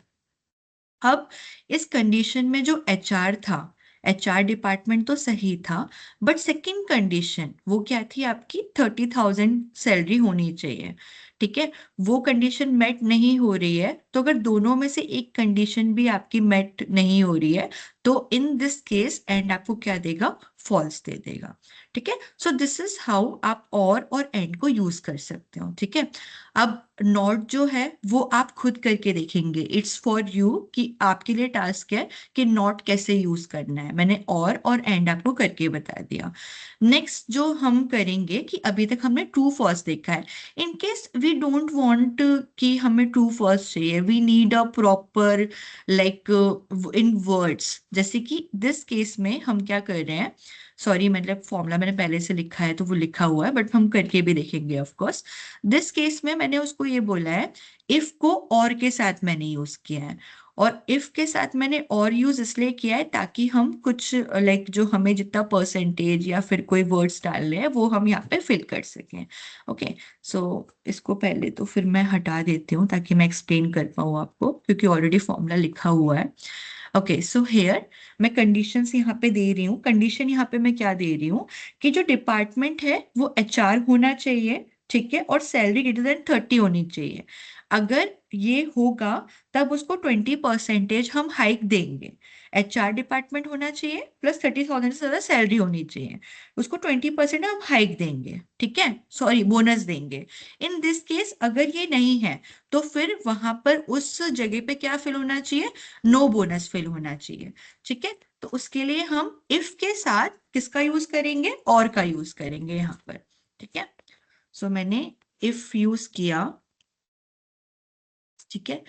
अब इस कंडीशन में जो HR था, एचआर डिपार्टमेंट तो सही था, बट सेकंड कंडीशन वो क्या थी आपकी, 30,000 सैलरी होनी चाहिए। ठीक है, वो कंडीशन मेट नहीं हो रही है, तो अगर दोनों में से एक कंडीशन भी आपकी मेट नहीं हो रही है, तो इन दिस केस एंड आपको क्या देगा, फॉल्स दे देगा। ठीक है, सो दिस इज हाउ आप और एंड को यूज कर सकते हो। ठीक है, अब नॉट जो है वो आप खुद करके देखेंगे, इट्स फॉर यू, कि आपके लिए टास्क है कि नॉट कैसे यूज करना है। मैंने और एंड आपको करके बता दिया। नेक्स्ट जो हम करेंगे, कि अभी तक हमने ट्रू फॉल्स देखा है। In case we don't want कि हमें ट्रू फॉल्स चाहिए, we need a proper like in words, जैसे कि दिस केस में हम क्या कर रहे हैं, सॉरी मतलब फॉर्मूला मैंने पहले से लिखा है तो वो लिखा हुआ है, बट हम करके भी देखेंगे ऑफ कोर्स। दिस केस में मैंने उसको ये बोला है, इफ को और के साथ मैंने यूज किया है, और इफ के साथ मैंने और यूज इसलिए किया है ताकि हम कुछ लाइक जो हमें जितना परसेंटेज या फिर कोई वर्ड्स डालने हैं वो हम यहाँ पे फिल कर सकें। ओके, सो इसको पहले तो फिर मैं हटा देती हूँ ताकि मैं एक्सप्लेन कर पाऊँ आपको, क्योंकि ऑलरेडी फॉर्मूला लिखा हुआ है। ओके, सो हेयर मैं कंडीशंस यहाँ पे दे रही हूँ। कंडीशन यहाँ पे मैं क्या दे रही हूँ, कि जो डिपार्टमेंट है वो एचआर होना चाहिए, ठीक है, और सैलरी ग्रेटर देन 30 होनी चाहिए। अगर ये होगा तब उसको 20% हम हाइक देंगे। एचआर डिपार्टमेंट होना चाहिए प्लस 30,000 से ज्यादा सैलरी होनी चाहिए, उसको 20% हम हाइक देंगे, ठीक है, सॉरी बोनस देंगे। इन दिस केस अगर ये नहीं है, तो फिर वहां पर उस जगह पे क्या फिल होना चाहिए, नो बोनस फिल होना चाहिए। ठीक है, तो उसके लिए हम इफ के साथ किसका यूज करेंगे, और का यूज करेंगे यहाँ पर। ठीक है, सो मैंने इफ यूज किया। ठीक है,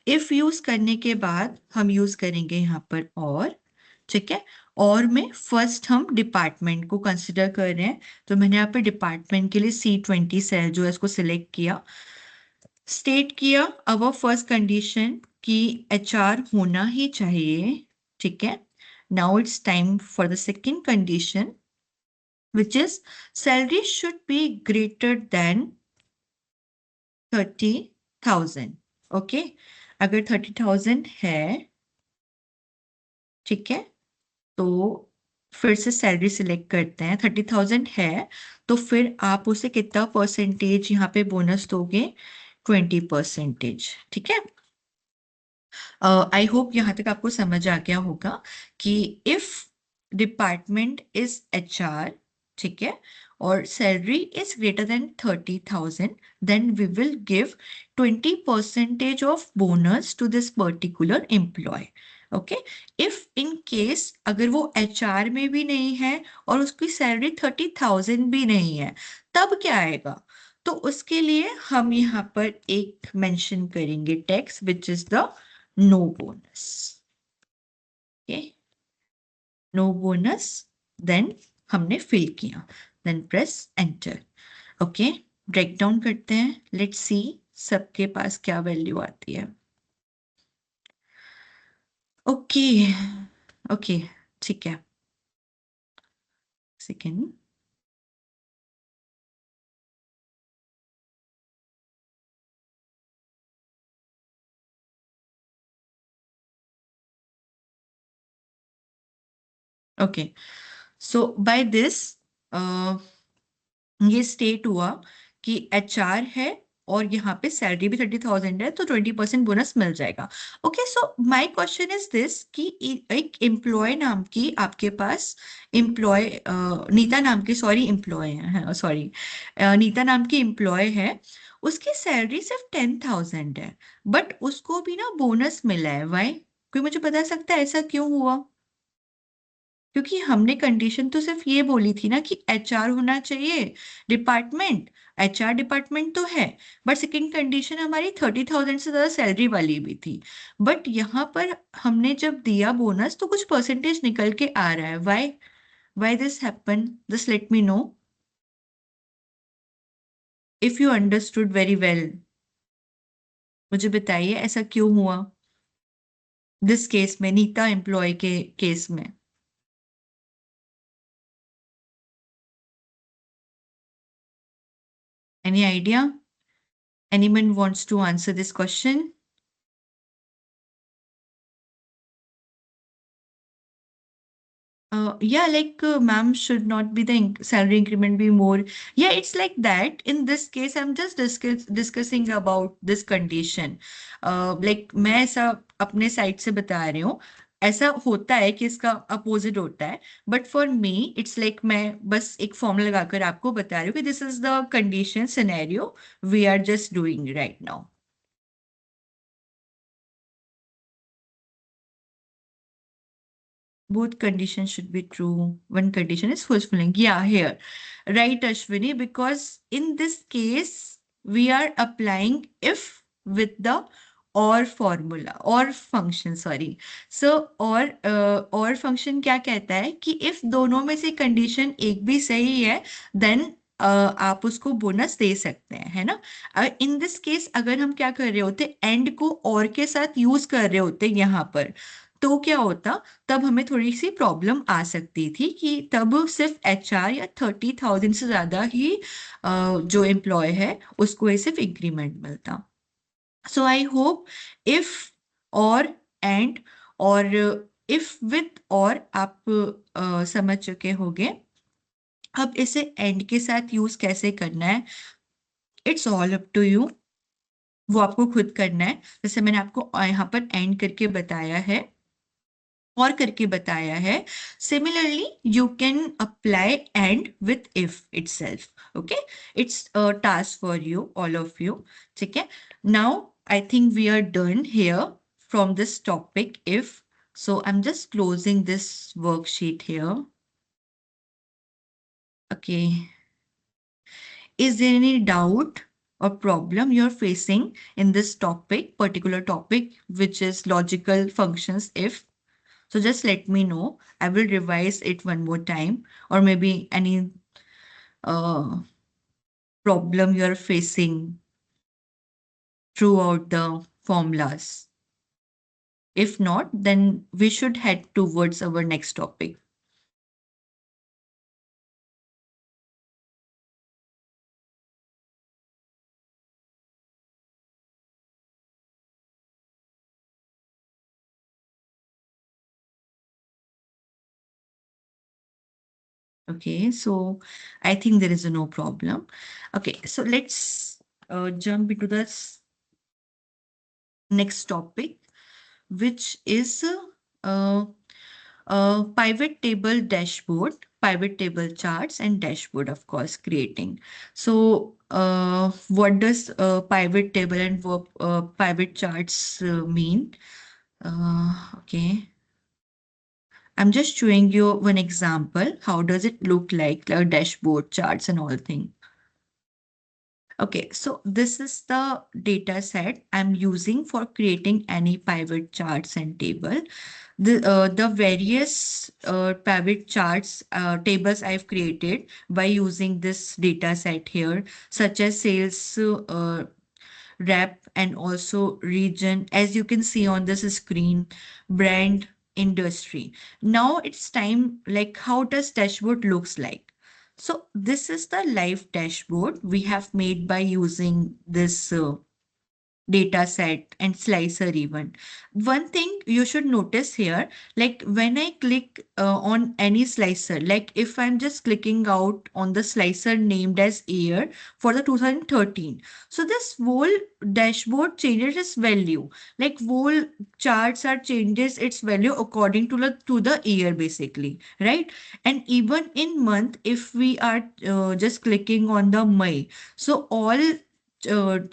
इफ यूज करने के बाद हम यूज करेंगे यहाँ पर और। ठीक है, और में फर्स्ट हम डिपार्टमेंट को कंसिडर कर रहे हैं, तो मैंने यहाँ पे डिपार्टमेंट के लिए C20 सेल जो है इसको सिलेक्ट किया, स्टेट किया अवर फर्स्ट कंडीशन कि एचआर होना ही चाहिए। ठीक है, now it's time for the second condition, which is salary should be greater than 30,000। Okay, अगर 30,000 है, ठीक है, तो फिर से सैलरी सिलेक्ट करते हैं, 30,000 है, तो फिर आप उसे कितना परसेंटेज यहाँ पे बोनस दोगे, 20%। ठीक है, आई होप यहाँ तक आपको समझ आ गया होगा कि इफ डिपार्टमेंट इज एचआर, ठीक है, और salary is greater than 30,000, then we will give 20% of bonus to this particular employee. Okay, if in case अगर वो एचआर में भी नहीं है और उसकी सैलरी 30,000 भी नहीं है, तब क्या आएगा, तो उसके लिए हम यहाँ पर एक मेंशन करेंगे text which is the no bonus. Okay, no bonus, then हमने फिल किया, then press enter. Okay, break down करते हैं, लेट्स सी सबके पास क्या वैल्यू आती है। ओके, ओके, ठीक है, second. Okay, so by this ये स्टेट हुआ कि एचआर है और यहाँ पे सैलरी भी 30,000 है, तो 20% बोनस मिल जाएगा। Okay, so my question is this कि एक एम्प्लॉय नाम की आपके पास एम्प्लॉय नीता नाम की, सॉरी एम्प्लॉय है, सॉरी नीता नाम की एम्प्लॉय है, उसकी सैलरी सिर्फ 10,000 है, बट उसको भी ना बोनस मिला है, वाई? कोई मुझे बता सकता है ऐसा क्यों हुआ? क्योंकि हमने कंडीशन तो सिर्फ ये बोली थी ना कि एचआर होना चाहिए डिपार्टमेंट, एचआर डिपार्टमेंट तो है, बट सेकंड कंडीशन हमारी 30,000 से ज्यादा सैलरी वाली भी थी। बट यहाँ पर हमने जब दिया बोनस तो कुछ परसेंटेज निकल के आ रहा है, why this happen, just let me know if you understood very well. मुझे बताइए ऐसा क्यों हुआ दिस केस में, नीता एम्प्लॉय के केस में। Any idea? Anyone wants to answer this question? Yeah, like ma'am, should not be the salary increment be more? Yeah, it's like that. In this case, I'm just discussing about this condition. Like मैं ऐसा अपने side से बता रही हूँ. ऐसा होता है कि इसका अपोजिट होता है. But for me it's like मैं बस एक फॉर्मूला लगाकर आपको बता रही हूँ कि this is the condition scenario we are just doing right now. Both conditions should be true. One condition is fulfilling. Yeah, here. Right, Ashwini, because in this case, we are applying if with the or formula or function, sorry. So, or function क्या कहता है कि if दोनों में से condition एक भी सही है, then आप उसको बोनस दे सकते हैं, है ना. इन दिस केस अगर हम क्या कर रहे होते एंड को और के साथ यूज कर रहे होते यहाँ पर, तो क्या होता, तब हमें थोड़ी सी प्रॉब्लम आ सकती थी कि तब सिर्फ एचआर या 30,000 से ज्यादा ही जो एम्प्लॉय है उसको ही सिर्फ इंक्रीमेंट मिलता. सो आई होप इफ और एंड और इफ विथ और आप समझ चुके होंगे. अब इसे एंड के साथ यूज कैसे करना है, it's all up to you. वो आपको खुद करना है. जैसे मैंने आपको यहाँ पर एंड करके बताया है और करके बताया है. Similarly you can apply and with if itself. Okay, it's task for you all of you. ठीक है. Now I think we are done here from this topic if. So I'm just closing this worksheet here. Okay. Is there any doubt or problem you're facing in this topic, particular topic, which is logical functions if? So just let me know. I will revise it one more time, or maybe any uh, problem you're facing throughout the formulas. If not, then we should head towards our next topic. Okay, so I think there is no problem. Okay, so let's jump into the next topic, which is uh, pivot table dashboard, pivot table charts, and dashboard, of course, creating. So, what does pivot table and pivot charts mean? Okay. I'm just showing you one example. How does it look like dashboard charts and all thing? Okay, so this is the data set I'm using for creating any pivot charts and table. The various pivot charts tables I've created by using this data set here, such as sales rep and also region, as you can see on this screen, brand, industry. Now it's time, like how does dashboard looks like? So this is the live dashboard we have made by using this data set and slicer even. One thing you should notice here, like when I click on any slicer, like if I'm just clicking out on the slicer named as year for the 2013, so this whole dashboard changes its value, like whole charts are changes its value according to the year basically, right? And even in month, if we are just clicking on the May, so all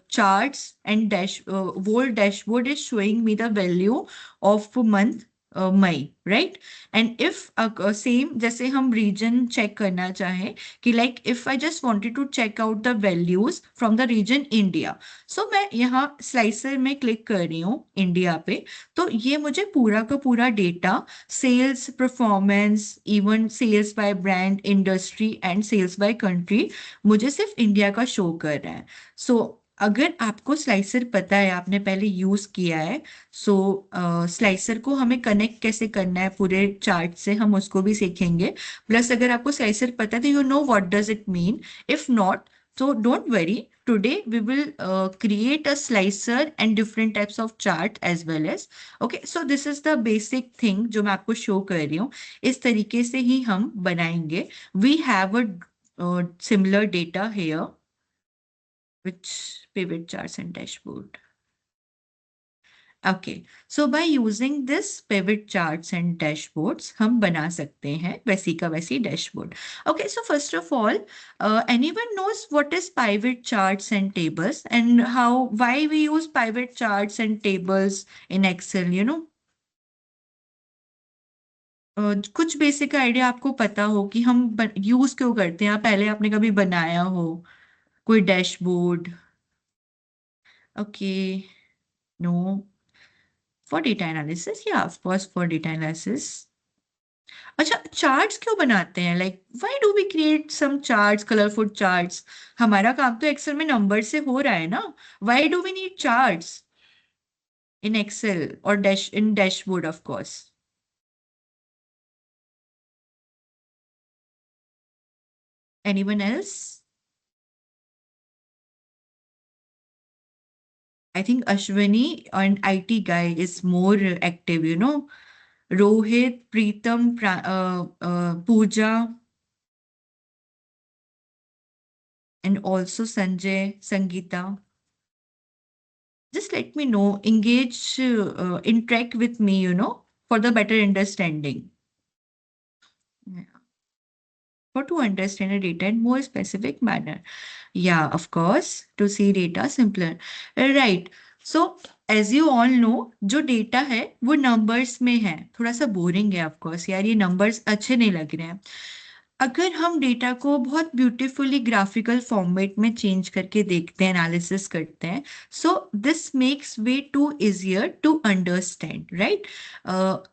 charts and whole dashboard is showing me the value of month May, right? And if same जैसे हम region check करना चाहें कि like if I just wanted to check out the values from the region India, so मैं यहाँ slicer में click कर रही हूँ India पे, तो ये मुझे पूरा का पूरा data sales performance even sales by brand industry and sales by country मुझे सिर्फ इंडिया का शो कर रहा है. सो अगर आपको स्लाइसर पता है, आपने पहले यूज किया है, सो स्लाइसर को हमें कनेक्ट कैसे करना है पूरे चार्ट से, हम उसको भी सीखेंगे. प्लस अगर आपको स्लाइसर पता है तो you know what does it mean. If not, So don't worry. Today we will create a slicer and different types of chart as well as. Okay, so this is the basic thing जो मैं आपको show कर रही हूँ. इस तरीके से ही हम बनाएंगे. We have a similar data here, which pivot charts and dashboard. Okay, so by using this pivot charts and dashboards, हम बना सकते हैं वैसी का वैसी dashboard. Okay, so first of all, anyone knows what is pivot charts and tables and why we use pivot charts and tables in Excel, you know? कुछ basic idea आपको पता हो कि हम यूज क्यों करते हैं, या पहले आपने कभी बनाया हो कोई dashboard? Okay, no. For data analysis, yeah, of course, for data analysis. अच्छा, चार्ट्स क्यों बनाते हैं? Like why do we create some charts, colourful charts? हमारा काम तो एक्सेल में नंबर से हो रहा है ना. Why do we need charts in Excel और dash in dashboard of course? Anyone else? I think Ashwini and IT guy is more active, you know. Rohit, Preetam, Pooja, and also Sanjay, Sangeeta. Just let me know, engage, interact with me, you know, for the better understanding. Yeah. For to understand a data in more specific manner. Yeah, of course, to see data simpler. Right. So, as you all know, जो data है वो numbers में है. थोड़ा सा boring है of course यार, ये नंबर्स अच्छे नहीं लग रहे हैं. अगर हम डेटा को बहुत ब्यूटीफुली ग्राफिकल फॉर्मेट में चेंज करके देखते हैं, एनालिसिस करते हैं, so this makes way to easier to understand, right?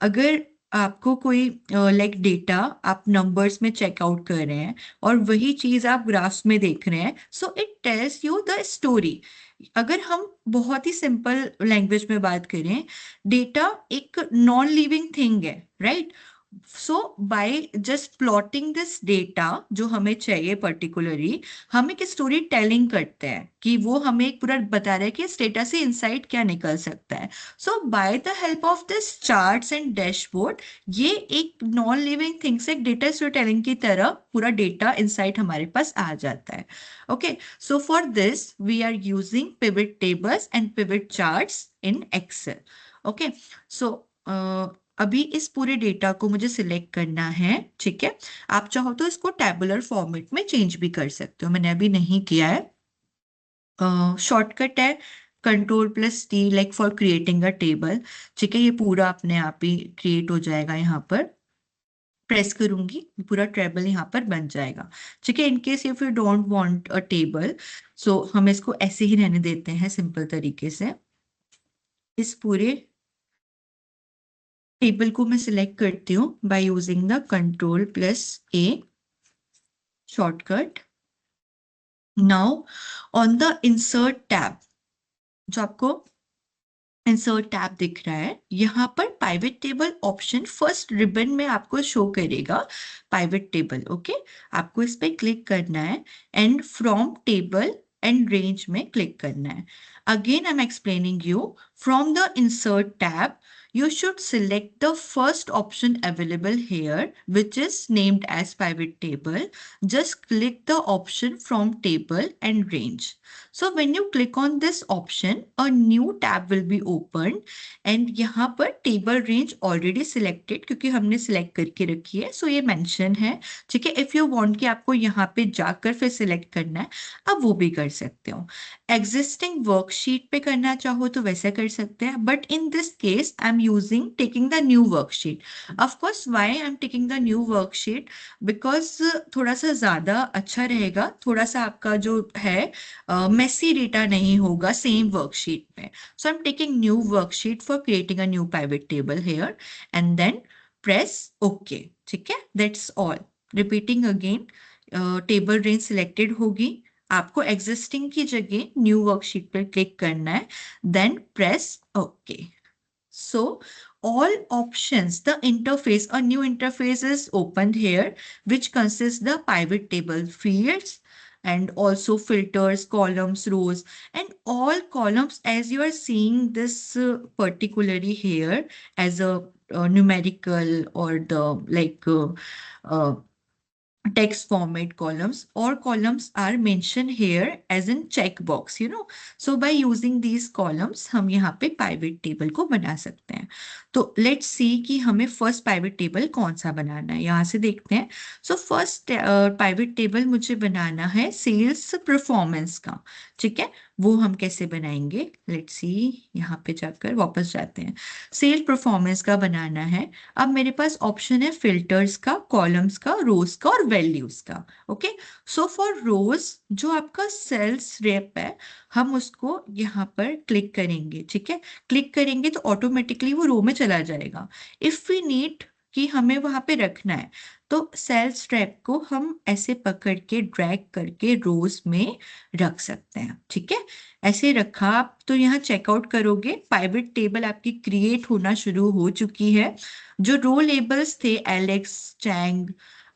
अगर आपको कोई लाइक डेटा आप नंबर्स में चेकआउट कर रहे हैं और वही चीज आप ग्राफ्स में देख रहे हैं, so it tells you the story. अगर हम बहुत ही सिंपल लैंग्वेज में बात करें, डेटा एक नॉन लिविंग थिंग है, right? So by just plotting this data जो हमें चाहिए पर्टिकुलरली, हम एक स्टोरी टेलिंग करते हैं कि वो हमें एक पूरा बता रहा है कि इस डेटा से इंसाइट क्या निकल सकता है. So by the help of this charts and dashboard, ये एक नॉन लिविंग थिंग से एक डेटा स्टोरी टेलिंग की तरह पूरा डेटा इंसाइट हमारे पास आ जाता है. Okay, so for this we are using pivot tables and pivot charts in Excel. Okay, so अभी इस पूरे डेटा को मुझे सिलेक्ट करना है, ठीक है? आप चाहो तो इसको टैबुलर फॉर्मेट में चेंज भी कर सकते हो, मैंने अभी नहीं किया है. शॉर्टकट है Ctrl+T, like for creating a table. ठीक है, ये पूरा अपने आप ही क्रिएट हो जाएगा. यहाँ पर प्रेस करूंगी, पूरा टेबल यहाँ पर बन जाएगा. ठीक है, in case if you don't want a table, so हम इसको ऐसे ही रहने देते हैं सिंपल तरीके से. इस पूरे टेबल को मैं सिलेक्ट करती हूँ by using the Ctrl+A shortcut. Now on the insert tab, जो आपको इंसर्ट टैब दिख रहा है, यहाँ पर pivot table option first ribbon में आपको शो करेगा. पाइवेट टेबल, ओके, आपको इस पर क्लिक करना है and from table and range में क्लिक करना है. Again I am explaining you, from the insert tab you should select the first option available here, which is named as pivot table. Just click the option from table and range. So when you click on this option, a new tab will be opened and यहाँ पर table range already selected, क्योंकि हमने select करके रखी है, so ये mention है. ठीक है, if you want कि आपको यहाँ पे जाकर फिर select करना है, आप वो भी कर सकते हो. Existing worksheet पे करना चाहो तो वैसा कर सकते हैं, but in this case I'm using taking the new worksheet. Of course, why I'm taking the new worksheet? Because थोड़ा सा ज़्यादा अच्छा रहेगा, थोड़ा सा आपका जो है मेसी डेटा नहीं होगा सेम वर्कशीट में. So I'm taking new worksheet for creating a new pivot table here and then press OK. ठीक है, that's all. Repeating again, table range selected होगी, आपको एग्जिस्टिंग की जगह न्यू वर्कशीट पर क्लिक करना है, then press okay. So all options, the interface, a new interface is opened here, which consists the pivot table fields, and also filters, columns, rows, and all columns, as you are seeing this particularly here as a numerical or the like uh, text format columns, or columns are mentioned here as in checkbox, so by using these columns हम यहाँ पे pivot table को बना सकते हैं. तो let's see कि हमें first pivot table कौन सा बनाना है. यहाँ से देखते हैं. So first pivot table मुझे बनाना है sales performance का. ठीक है, वो हम कैसे बनाएंगे. Let's see, यहाँ पे जाकर वापस जाते हैं. सेल परफॉर्मेंस का बनाना है. अब मेरे पास ऑप्शन है फिल्टर्स का, कॉलम्स का, रोज का और वैल्यूज का. ओके, सो फॉर रोज जो आपका सेल्स रेप है, हम उसको यहाँ पर क्लिक करेंगे. ठीक है, क्लिक करेंगे तो ऑटोमेटिकली वो रो में चला जाएगा. इफ वी नीड कि हमें वहां पे रखना है, तो सेल्स रैप को हम ऐसे पकड़ के ड्रैग करके रोज में रख सकते हैं. ठीक है, ऐसे रखा आप तो यहाँ चेकआउट करोगे, पाइवट टेबल आपकी क्रिएट होना शुरू हो चुकी है. जो रो लेबल्स थे Alex, Chang,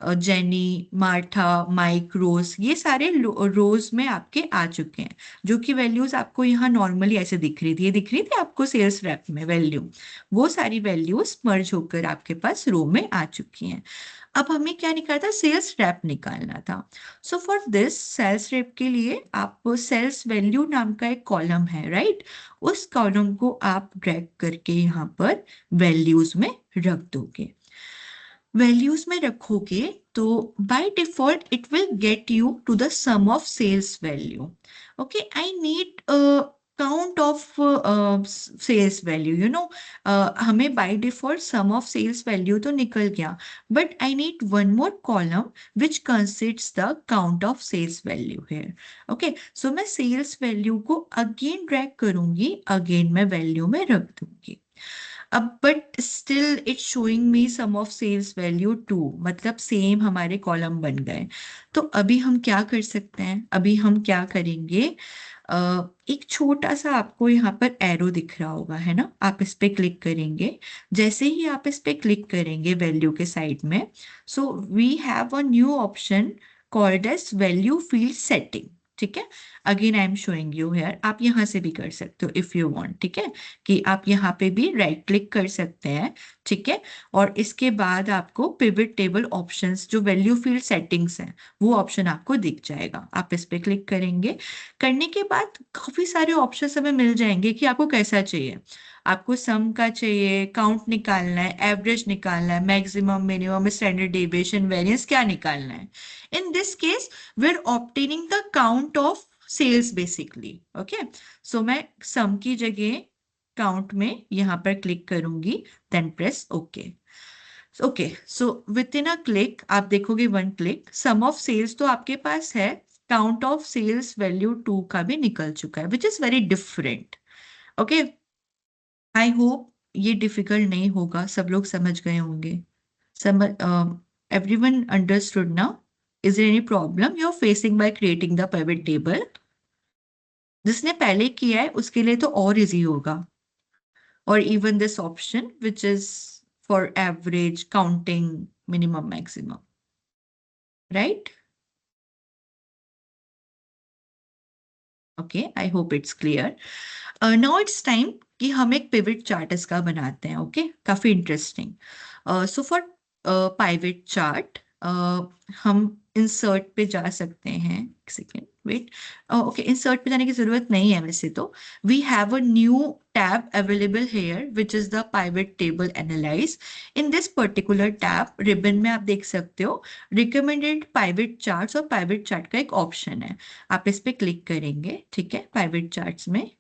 Jenny, Martha, Mike, Rose, ये सारे रोज में आपके आ चुके हैं. जो कि वैल्यूज आपको यहाँ नॉर्मली ऐसे दिख रही थी, ये दिख रही थी आपको सेल्स रैप में वैल्यू, वो सारी वैल्यूज मर्ज होकर आपके पास रो में आ चुकी हैं. अब हमें क्या निकालना था, सेल्स रैप निकालना था. So for this sales rep के लिए आप सेल्स वैल्यू नाम का एक कॉलम है, राइट, उस कॉलम को आप ड्रैग करके यहाँ पर वैल्यूज में रख दोगे. वैल्यूज में रखोगे तो by default it will get you to the sum of sales value. Okay, I need count of sales value, हमें by default sum of sales value तो निकल गया, but I need one more column which consists the count of sales value here. Okay, so मैं sales value को again drag करूंगी, again मैं value में रख दूंगी. अब but still it showing me sum of sales value 2, मतलब same हमारे कॉलम बन गए. तो अभी हम क्या कर सकते हैं, अभी हम क्या करेंगे, एक छोटा सा आपको यहाँ पर एरो दिख रहा होगा, है ना, आप इस पे क्लिक करेंगे. जैसे ही आप इस पे क्लिक करेंगे वैल्यू के साइड में, so we have a new option called as value field setting. ठीक है, again I am showing you here, आप यहाँ से भी कर सकते हो इफ यू वांट. ठीक है, कि आप यहाँ पे भी राइट क्लिक कर सकते हैं. ठीक है, और इसके बाद आपको पिवट टेबल ऑप्शंस, जो वैल्यू फील्ड सेटिंग्स हैं, वो ऑप्शन आपको दिख जाएगा. आप इस पे क्लिक करेंगे, करने के बाद काफी सारे ऑप्शंस हमें मिल जाएंगे कि आपको कैसा चाहिए. आपको सम का चाहिए, काउंट निकालना है, एवरेज निकालना है, maximum, minimum, standard deviation, variance क्या निकालना है. In this case we are obtaining the count of sales basically. Okay, so मैं सम की जगह काउंट में यहाँ पर क्लिक करूंगी, then press okay. Okay, so within a click आप देखोगे, one click sum of sales तो आपके पास है, काउंट ऑफ सेल्स वैल्यू 2 का भी निकल चुका है, which is very different. Okay, I hope ये डिफिकल्ट नहीं होगा, सब लोग समझ गए होंगे. समझ, everyone understood now. Is there any problem you are facing by creating the pivot table. जिसने पहले किया है उसके लिए तो और इजी होगा. Or even this option, which is for average, counting, minimum, maximum, right? Okay, I hope it's clear. Now it's time कि हम एक pivot chart इसका बनाते हैं. Okay, काफी interesting. So for pivot chart, हम insert पे जा सकते हैं. एक सेकेंड, वेट. ओके, insert पे जाने की जरूरत नहीं है वैसे तो. We have a new tab available here, which is the pivot table analyze. In this particular tab, ribbon में आप देख सकते हो recommended pivot charts, और pivot chart का एक ऑप्शन है. आप इस पे क्लिक करेंगे, ठीक है, pivot charts में,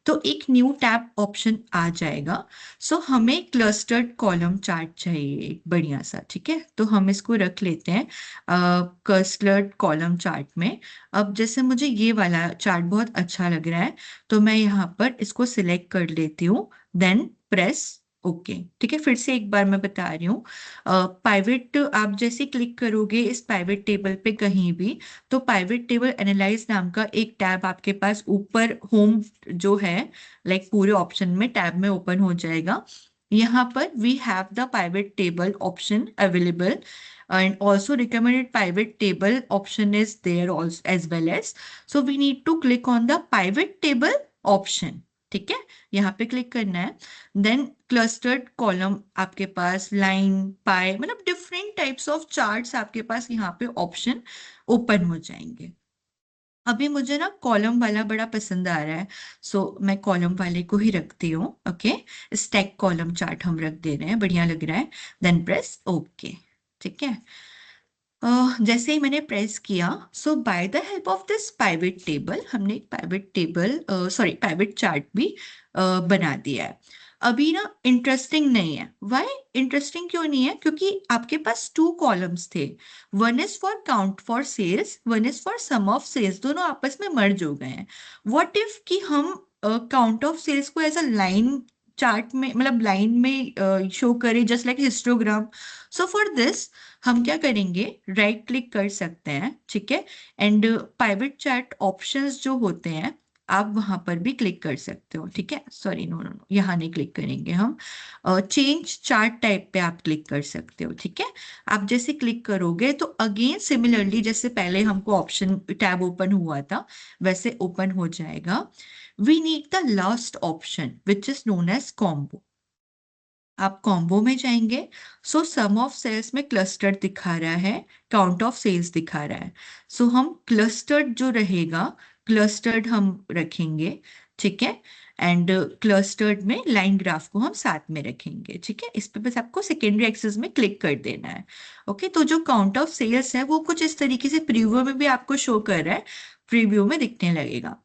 तो एक न्यू टैब ऑप्शन आ जाएगा. सो हमें क्लस्टर्ड कॉलम चार्ट चाहिए एक बढ़िया सा. ठीक है, तो हम इसको रख लेते हैं क्लस्टर्ड कॉलम चार्ट में. अब जैसे मुझे ये वाला चार्ट बहुत अच्छा लग रहा है, तो मैं यहाँ पर इसको सिलेक्ट कर लेती हूँ, देन प्रेस ओके. ठीक है, फिर से एक बार मैं बता रही हूँ, पाइवेट आप जैसे क्लिक करोगे इस पाइवेट टेबल पे कहीं भी, तो पाइवेट टेबल एनालाइज नाम का एक टैब आपके पास ऊपर होम जो है, लाइक पूरे ऑप्शन में टैब में ओपन हो जाएगा. यहाँ पर we have the pivot table option available and also recommended pivot table option is there also as well as. So we need to click on the pivot table option. ठीक है, यहाँ पे click करना है. देन क्लस्टर्ड कॉलम आपके पास line पाई मतलब different types of charts आपके पास यहाँ पे ऑप्शन ओपन हो जाएंगे. अभी मुझे ना कॉलम वाला बड़ा पसंद आ रहा है, सो मैं कॉलम वाले को ही रखती हूँ. ओके, स्टैक कॉलम चार्ट हम रख दे रहे हैं, बढ़िया लग रहा है. Then press okay. ठीक है, जैसे ही मैंने प्रेस किया, so by the help of this pivot table हमने एक pivot table sorry pivot chart भी बना दिया है. अभी ना इंटरेस्टिंग नहीं है. वाई इंटरेस्टिंग क्यों नहीं है? क्योंकि आपके पास टू कॉलम्स थे. One is for count for sales, one is for sum of sales. दोनों आपस में मर्ज हो गए हैं. व्हाट इफ कि हम काउंट ऑफ सेल्स को एज अ लाइन चार्ट में मतलब लाइन में शो करें just like histogram. So for this हम क्या करेंगे, राइट क्लिक कर सकते हैं. ठीक है, एंड पाइवेट चैट ऑप्शंस जो होते हैं आप वहां पर भी क्लिक कर सकते हो. ठीक है, सॉरी नो नो नो, यहाँ नहीं क्लिक करेंगे हम. चेंज चार्ट टाइप पे आप क्लिक कर सकते हो. ठीक है, आप जैसे क्लिक करोगे तो अगेन सिमिलरली जैसे पहले हमको ऑप्शन टैब ओपन हुआ था वैसे ओपन हो जाएगा. We need the last option which is known as combo. आप कॉम्बो में जाएंगे. सो सम ऑफ सेल्स में क्लस्टर्ड दिखा रहा है, काउंट ऑफ सेल्स दिखा रहा है. सो हम क्लस्टर्ड जो रहेगा क्लस्टर्ड हम रखेंगे. ठीक है, एंड क्लस्टर्ड में लाइन ग्राफ को हम साथ में रखेंगे. ठीक है, इस पे बस आपको सेकेंडरी एक्सेस में क्लिक कर देना है. ओके, तो जो काउंट ऑफ सेल्स है वो कुछ इस तरीके से प्रीव्यू में भी आपको शो कर रहा है, प्रीव्यू में दिखने लगेगा.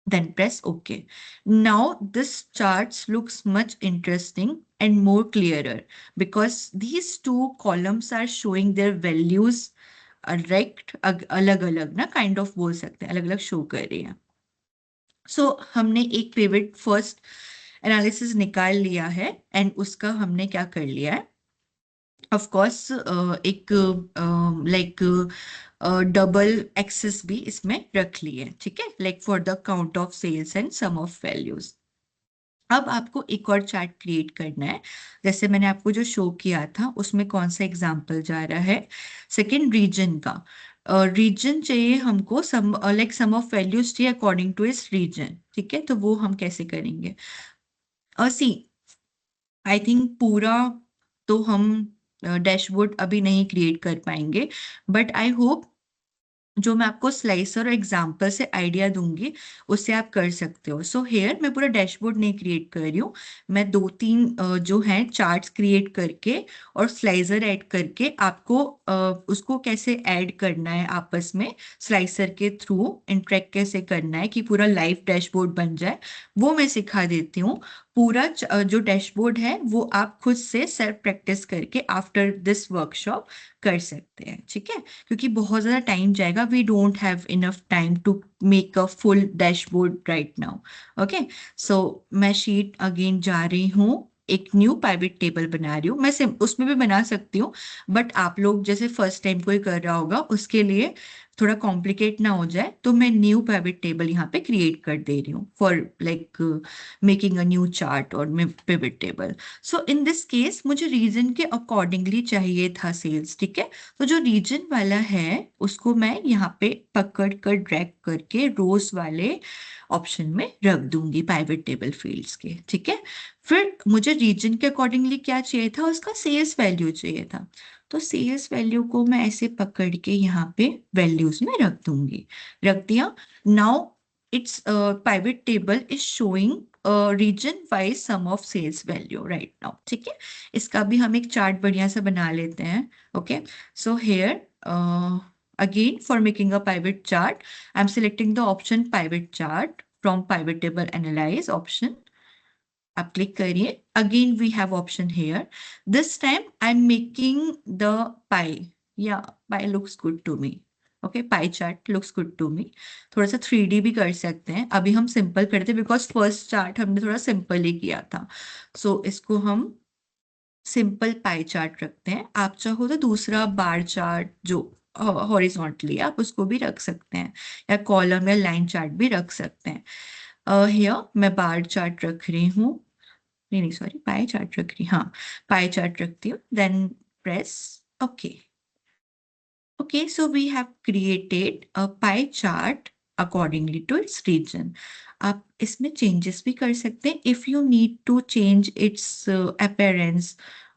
Then press OK. Now this charts looks much interesting and more clearer because these two columns are showing their values direct अलग अलग ना काइंड ऑफ बोल सकते हैं, अलग अलग शो कर रही हैं. सो हमने एक पिवट फर्स्ट एनालिसिस निकाल लिया है एंड उसका हमने क्या कर लिया है, ऑफ कोर्स एक लाइक डबल एक्सेस भी इसमें रख लिए. ठीक है, like for the count of sales and sum of values. अब आपको एक और चार्ट क्रिएट करना है. जैसे मैंने आपको जो शो किया था उसमें कौन सा एग्जांपल जा रहा है, सेकंड रीजन का. रीजन चाहिए हमको, sum like sum of values चाहिए अकॉर्डिंग टू इस रीजन. ठीक है, तो वो हम कैसे करेंगे. सी आई थिंक पूरा तो हम डैशबोर्ड अभी नहीं क्रिएट कर पाएंगे, बट आई होप जो मैं आपको स्लाइसर और एग्जाम्पल से आइडिया दूंगी उससे आप कर सकते हो. सो हेयर मैं पूरा डैशबोर्ड नहीं क्रिएट कर रही हूँ, मैं दो तीन जो है चार्ट्स क्रिएट करके और स्लाइसर ऐड करके आपको उसको कैसे ऐड करना है आपस में स्लाइसर के थ्रू इंटरेक्ट कैसे करना है कि पूरा लाइव डैशबोर्ड बन जाए, वो मैं सिखा देती हूँ. पूरा जो डैशबोर्ड है वो आप खुद से सेल्फ प्रैक्टिस करके आफ्टर दिस वर्कशॉप कर सकते हैं. ठीक है, क्योंकि बहुत ज़्यादा टाइम जाएगा. We don't have enough time to make a full dashboard right now. Okay, so मैं शीट अगेन जा रही हूँ, एक न्यू पाइवेट टेबल बना रही हूँ. मैं उसमें भी बना सकती हूँ, बट आप लोग जैसे फर्स्ट टाइम कोई कर रहा होगा उसके लिए थोड़ा कॉम्प्लिकेट ना हो जाए तो मैं न्यू पाइवेट टेबल यहाँ पे क्रिएट कर दे रही हूँ for like making a new chart और pivot table. So in this case मुझे रीजन के अकॉर्डिंगली चाहिए था सेल्स. ठीक है, तो जो रीजन वाला है उसको मैं यहाँ पे पकड़ कर ड्रैग करके रोज वाले ऑप्शन में रख दूंगी पाइवेट टेबल फील्ड्स के. ठीक है, फिर मुझे रीजन के अकॉर्डिंगली क्या चाहिए था, उसका सेल्स वैल्यू चाहिए था. तो सेल्स वैल्यू को मैं ऐसे पकड़ के यहाँ पे वैल्यूज में रख दूंगी. रख दिया. Now it's pivot table is showing region wise sum of sales value right now. ठीक है, इसका भी हम एक चार्ट बढ़िया से बना लेते हैं. Okay, so here again for making a pivot chart I'm selecting the option pivot chart from pivot table analyze option. आप क्लिक करिए. Again we have option here. This time I am making the pie, या pie looks good to me. Okay, pie chart looks good to me. थोड़ा सा 3D भी कर सकते हैं, अभी हम सिंपल करते हैं बिकॉज फर्स्ट चार्ट हमने थोड़ा सिंपल ही किया था. सो इसको हम सिंपल पाई चार्ट रखते हैं. आप चाहो तो दूसरा बार चार्ट जो हॉरिजॉन्टली आप उसको भी रख सकते हैं, या कॉलम या लाइन चार्ट भी रख सकते हैं. हियर मैं बार चार्ट रख रही हूँ, नहीं नहीं सॉरी पाई चार्ट रख रही, हाँ पाई चार्ट रखती हूँ. Then press okay. Okay, so we have created a pie chart accordingly to its region. आप इसमें changes भी कर सकते हैं if you need to change its appearance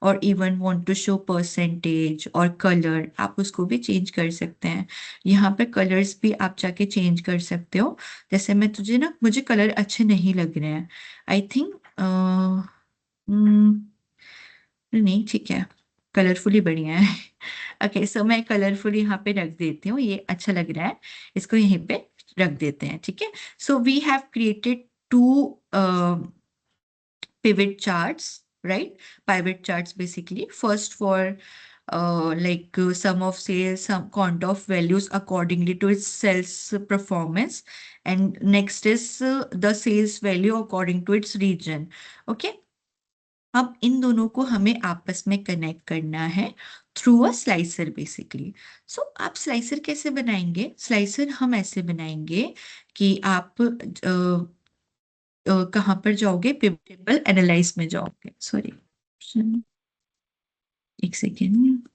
or even want to show percentage or color, आप उसको भी change कर सकते हैं. यहाँ पे colors भी आप जाके change कर सकते हो. जैसे मुझे color अच्छे नहीं लग रहे हैं. I think नहीं ठीक है, कलरफुल ही बढ़िया है. ओके, सो मैं कलरफुल यहाँ पे रख देती हूँ, ये अच्छा लग रहा है, इसको यहीं पे रख देते हैं. ठीक है, so we have created two pivot charts, right? Pivot charts basically first for sum of sales, some count of values accordingly to its sales performance, and next is the sales value according to its region. Okay, अब इन दोनों को हमें आपस में connect करना है through a slicer basically. सो आप slicer कैसे बनाएंगे? स्लाइसर हम ऐसे बनाएंगे कि आप कहाँ पर जाओगे? पिवट टेबल एनालाइज में जाओगे. सॉरी, एक सेकेंड.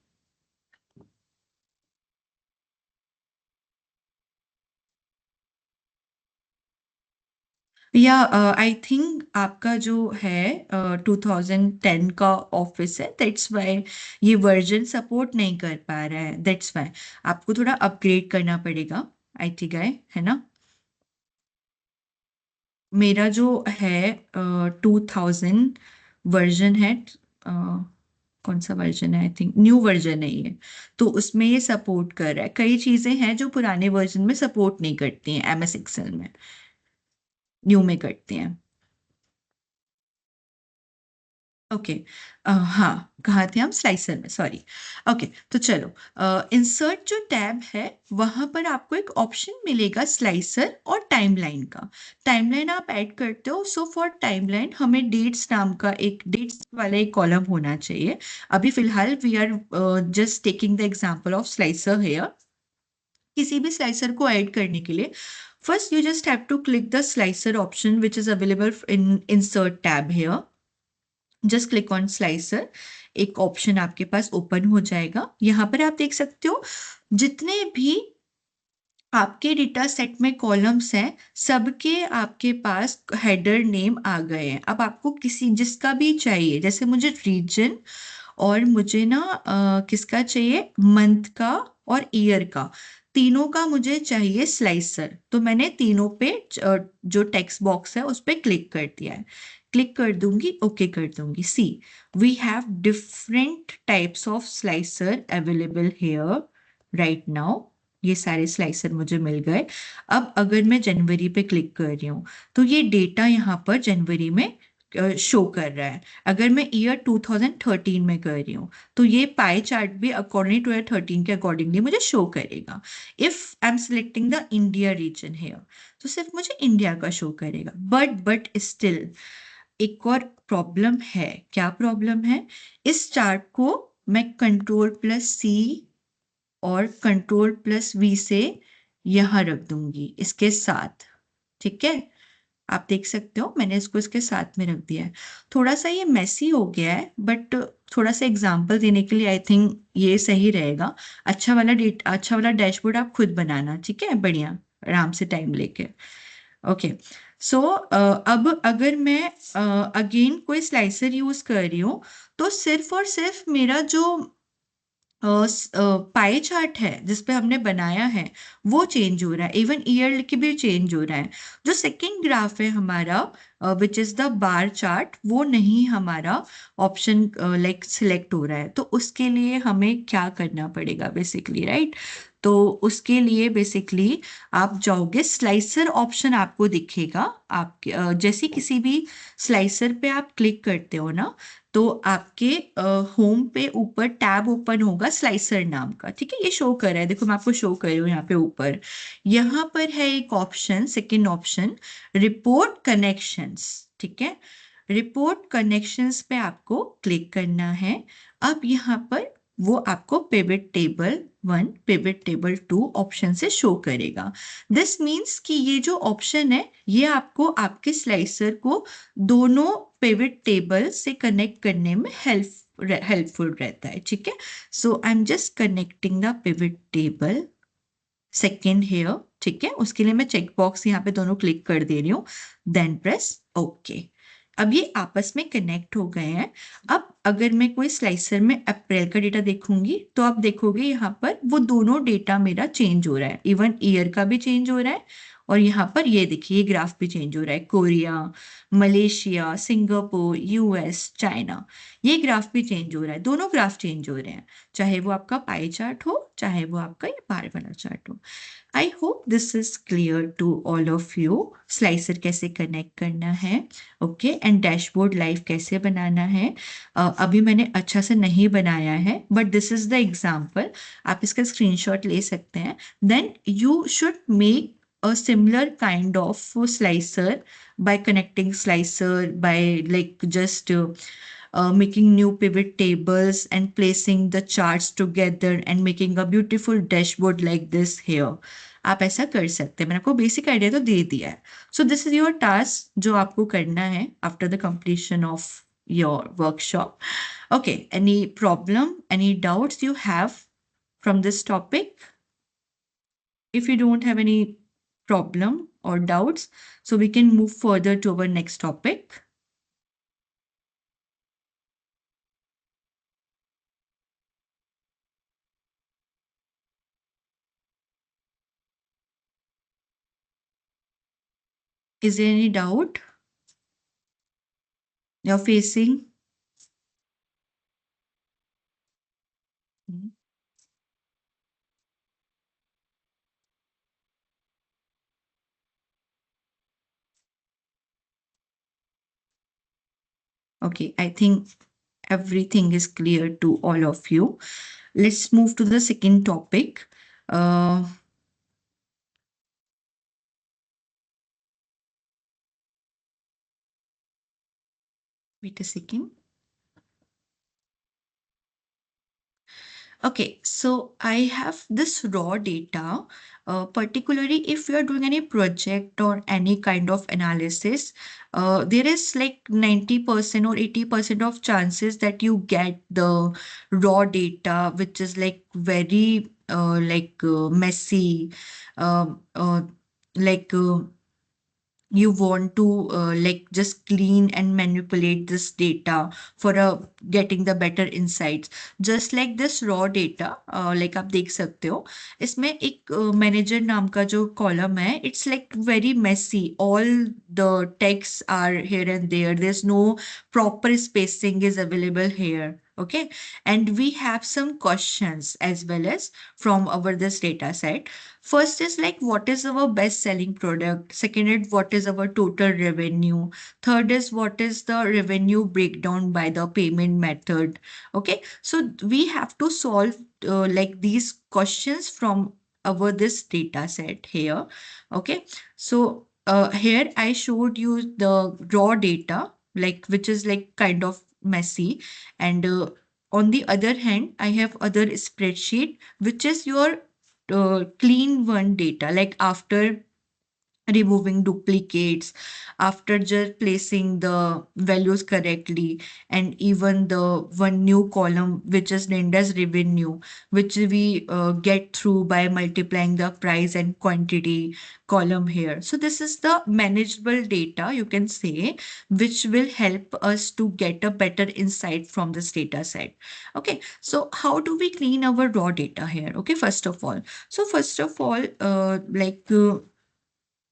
या आई थिंक आपका जो है 2010 का ऑफिस है, दैट्स वाई ये वर्जन सपोर्ट नहीं कर पा रहा है. दैट्स वाई आपको थोड़ा अपग्रेड करना पड़ेगा. आईटी गाय है ना? मेरा जो है 2000 वर्जन है. कौन सा वर्जन है? आई थिंक न्यू वर्जन है ये. तो उसमें ये सपोर्ट कर रहा है. कई चीजें हैं जो पुराने वर्जन में सपोर्ट नहीं करती हैं, एमएस एक्सेल में न्यू में करती हैं. ओके, हाँ, कहाँ थे हम? स्लाइसर में, सॉरी. ओके, तो चलो, इंसर्ट जो टैब है वहां पर आपको एक ऑप्शन मिलेगा स्लाइसर और टाइमलाइन का. टाइमलाइन आप ऐड करते हो, सो फॉर टाइमलाइन हमें डेट्स नाम का एक डेट्स वाला एक कॉलम होना चाहिए. अभी फिलहाल we are just taking the example of slicer here. किसी भी स्लाइसर को ऐड करने के लिए first you just have to click the slicer option which is available in insert tab here. Just click on slicer. एक option आपके पास open हो जाएगा. यहाँ पर आप देख सकते हो जितने भी आपके डेटा सेट में कॉलम्स हैं, सबके आपके पास हेडर नेम आ गए हैं. अब आपको किसी जिसका भी चाहिए, जैसे मुझे रीजन और मुझे ना किसका चाहिए? मंथ का और ईयर का, तीनों का मुझे चाहिए स्लाइसर. तो मैंने तीनों पे जो टेक्स्ट बॉक्स है उस पर क्लिक कर दिया है. क्लिक कर दूंगी, ओके कर दूंगी. See, we have different types of slicer available here right now. ये सारे स्लाइसर मुझे मिल गए. अब अगर मैं जनवरी पे क्लिक कर रही हूँ तो ये डेटा यहाँ पर जनवरी में शो कर रहा है. अगर मैं ईयर 2013 में कर रही हूँ तो ये पाई चार्ट भी अकॉर्डिंग टू ईयर 13 के अकॉर्डिंगली मुझे शो करेगा. If I am selecting the India region here तो सिर्फ मुझे इंडिया का शो करेगा. बट स्टिल एक और प्रॉब्लम है. क्या प्रॉब्लम है? इस चार्ट को मैं कंट्रोल+C और कंट्रोल+V से यहाँ रख दूंगी इसके साथ. ठीक है, आप देख सकते हो मैंने इसको इसके साथ में रख दिया है. थोड़ा सा ये मैसी हो गया है, बट थोड़ा सा एग्जांपल देने के लिए आई थिंक ये सही रहेगा. अच्छा वाला डैशबोर्ड आप खुद बनाना. ठीक है, बढ़िया, आराम से टाइम लेके. ओके, सो अब अगर मैं अगेन कोई स्लाइसर यूज कर रही हूँ तो सिर्फ और सिर्फ मेरा जो पाई चार्ट है जिस पे हमने बनाया है वो चेंज हो रहा है. इवन ईयर लिख के भी चेंज हो रहा है. जो सेकंड ग्राफ है हमारा विच इज द बार चार्ट, वो नहीं हमारा ऑप्शन लाइक सिलेक्ट हो रहा है. तो उसके लिए हमें क्या करना पड़ेगा बेसिकली, राइट? तो उसके लिए बेसिकली आप जाओगे, स्लाइसर ऑप्शन आपको दिखेगा. आप जैसे किसी भी स्लाइसर पे आप क्लिक करते हो ना, तो आपके होम पे ऊपर टैब ओपन होगा स्लाइसर नाम का. ठीक है, ये शो कर रहा है, देखो मैं आपको शो कर रही हूँ यहाँ पे ऊपर. यहाँ पर है एक option, second option, report connections. ठीक है, रिपोर्ट कनेक्शंस पे आपको क्लिक करना है. अब यहाँ पर वो आपको pivot table 1, pivot table 2 option से शो करेगा. दिस मीन्स कि ये जो ऑप्शन है ये आपको आपके स्लाइसर को दोनों पिवट टेबल से कनेक्ट करने में हेल्प हेल्पफुल रहता है, ठीक है। So I am just connecting the pivot table second here, ठीक है। उसके लिए मैं चेक बॉक्स यहाँ पे दोनों क्लिक कर दे रही हूँ, देन प्रेस ओके। अब ये आपस में कनेक्ट हो गए हैं। अब अगर मैं कोई स्लाइसर में अप्रैल का डेटा देखूंगी तो आप देखोगे यहाँ पर वो दोनों डेटा मेरा चेंज हो रहा है, इवन ईयर का भी चेंज हो रहा है, और यहाँ पर ये देखिए ग्राफ भी चेंज हो रहा है, Korea, Malaysia, Singapore, US, China, ये ग्राफ भी चेंज हो रहा है, दोनों ग्राफ चेंज हो रहे हैं, चाहे वो आपका पाई चार्ट हो चाहे वो आपका ये बार वाला चार्ट हो। I hope this is clear to all of you, slicer कैसे कनेक्ट करना है, ओके, एंड डैशबोर्ड लाइव कैसे बनाना है। अभी मैंने अच्छा से नहीं बनाया है but this is the example, आप इसका स्क्रीनशॉट ले सकते हैं। Then you should make a similar kind of slicer by connecting slicer by like just making new pivot tables and placing the charts together and making a beautiful dashboard like this here। आप ऐसा कर सकते हैं, मैंने आपको basic idea तो दे दिया है। सो दिस इज योर टास्क जो आपको करना है after the completion of your workshop. Okay, any problem, any doubts you have from this topic? If you don't have any problem or doubts, so we can move further to our next topic. Is there any doubt you're facing? Hmm. Okay, I think everything is clear to all of you. Let's move to the second topic. Uh, Wait a second. Okay, so I have this raw data, particularly if you are doing any project or any kind of analysis, there is like 90% or 80% of chances that you get the raw data, which is like very messy, um, uh, like you want to like just clean and manipulate this data for getting the better insights, just like this raw data, like आप देख सकते हो इसमें एक manager नाम का जो column है, it's like very messy, all the texts are here and there's no proper spacing is available here, okay. And we have some questions as well as from our this data set. First is like what is our best selling product? Second is what is our total revenue? Third is what is the revenue breakdown by the payment method? Okay, so we have to solve like these questions from our this data set here. Okay, so here I showed you the raw data, like which is like kind of messy, and on the other hand, I have other spreadsheet which is your clean one data, like after removing duplicates, after just placing the values correctly, and even the one new column which is named as revenue, which we get through by multiplying the price and quantity column here. So this is the manageable data, you can say, which will help us to get a better insight from this data set. Okay, so how do we clean our raw data here? Okay, first of all, so first of all,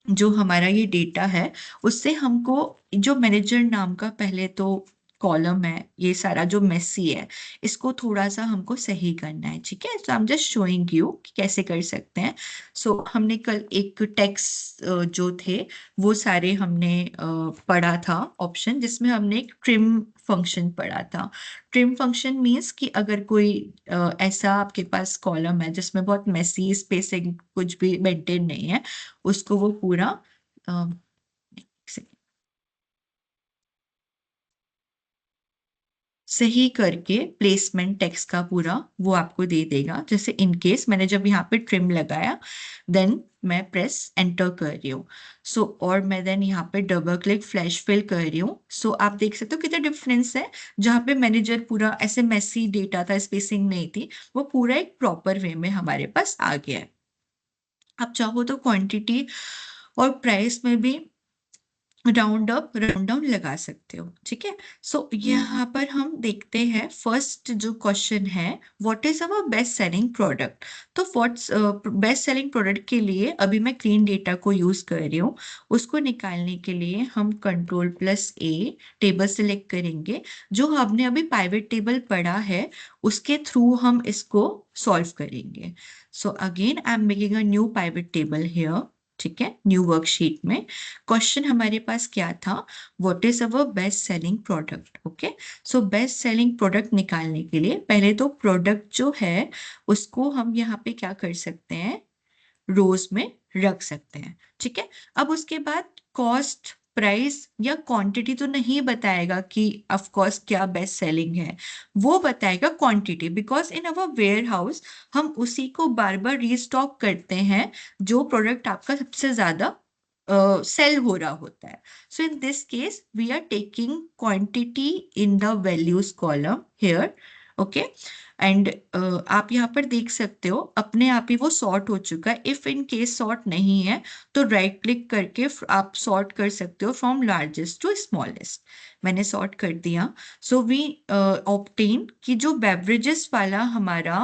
जो हमारा ये data है उससे हमको जो manager नाम का पहले तो कॉलम है, ये सारा जो मेसी है इसको थोड़ा सा हमको सही करना है, ठीक है। So I am just showing you कि कैसे कर सकते हैं। सो हमने कल एक टेक्स्ट जो थे वो सारे हमने पढ़ा था ऑप्शन, जिसमें हमने एक ट्रिम फंक्शन पढ़ा था। ट्रिम फंक्शन मीन्स कि अगर कोई ऐसा आपके पास कॉलम है जिसमें बहुत मेसी स्पेसिंग कुछ भी मेंटेन नहीं है, उसको वो पूरा अ, सही करके प्लेसमेंट टेक्स्ट का पूरा वो आपको दे देगा। जैसे इन केस मैंने जब यहाँ पे ट्रिम लगाया, देन मैं प्रेस एंटर कर रही हूँ। सो और मैं देन यहाँ पे डबल क्लिक फ्लैश फिल कर रही हूँ। सो आप देख सकते हो कितना डिफरेंस है। जहाँ पे मैनेजर पूरा ऐसे मेसी डेटा था, स्पेसिंग नहीं थी, वो पूरा एक प्रॉपर वे में हमारे पास आ गया है। आप चाहो तो क्वांटिटी और प्राइस में भी राउंड अप राउंड डाउन लगा सकते हो। ठीक है। सो यहाँ पर हम देखते हैं फर्स्ट जो क्वेश्चन है, what is our best selling product. तो व्हाट्स बेस्ट सेलिंग प्रोडक्ट के लिए अभी मैं क्लीन डेटा को यूज कर रही हूँ। उसको निकालने के लिए हम कंट्रोल+A टेबल सेलेक्ट करेंगे। जो हमने अभी पाइवेट टेबल पढ़ा है उसके थ्रू हम इसको सॉल्व करेंगे। So again I am making a new pivot table here. ठीक है, न्यू वर्कशीट में क्वेश्चन हमारे पास क्या था, what is our best selling product. Okay, so best selling product निकालने के लिए पहले तो प्रोडक्ट जो है उसको हम यहाँ पे क्या कर सकते हैं, रोज में रख सकते हैं। ठीक है, अब उसके बाद कॉस्ट, प्राइस या क्वांटिटी तो नहीं बताएगा कि ऑफ कोर्स क्या बेस्ट सेलिंग है, वो बताएगा quantity, because in our warehouse हम उसी को बार बार रीस्टॉक करते हैं जो प्रोडक्ट आपका सबसे ज्यादा सेल हो रहा होता है। So in this case we are taking quantity in the values column here. Okay, and आप यहाँ पर देख सकते हो अपने आप ही वो सॉर्ट हो चुका है। इफ इन केस सॉर्ट नहीं है तो राइट क्लिक करके आप सॉर्ट कर सकते हो फ्रॉम लार्जेस्ट टू स्मॉलेस्ट। मैंने सॉर्ट कर दिया। सो वी ऑब्टेन कि जो बेवरेजेस वाला हमारा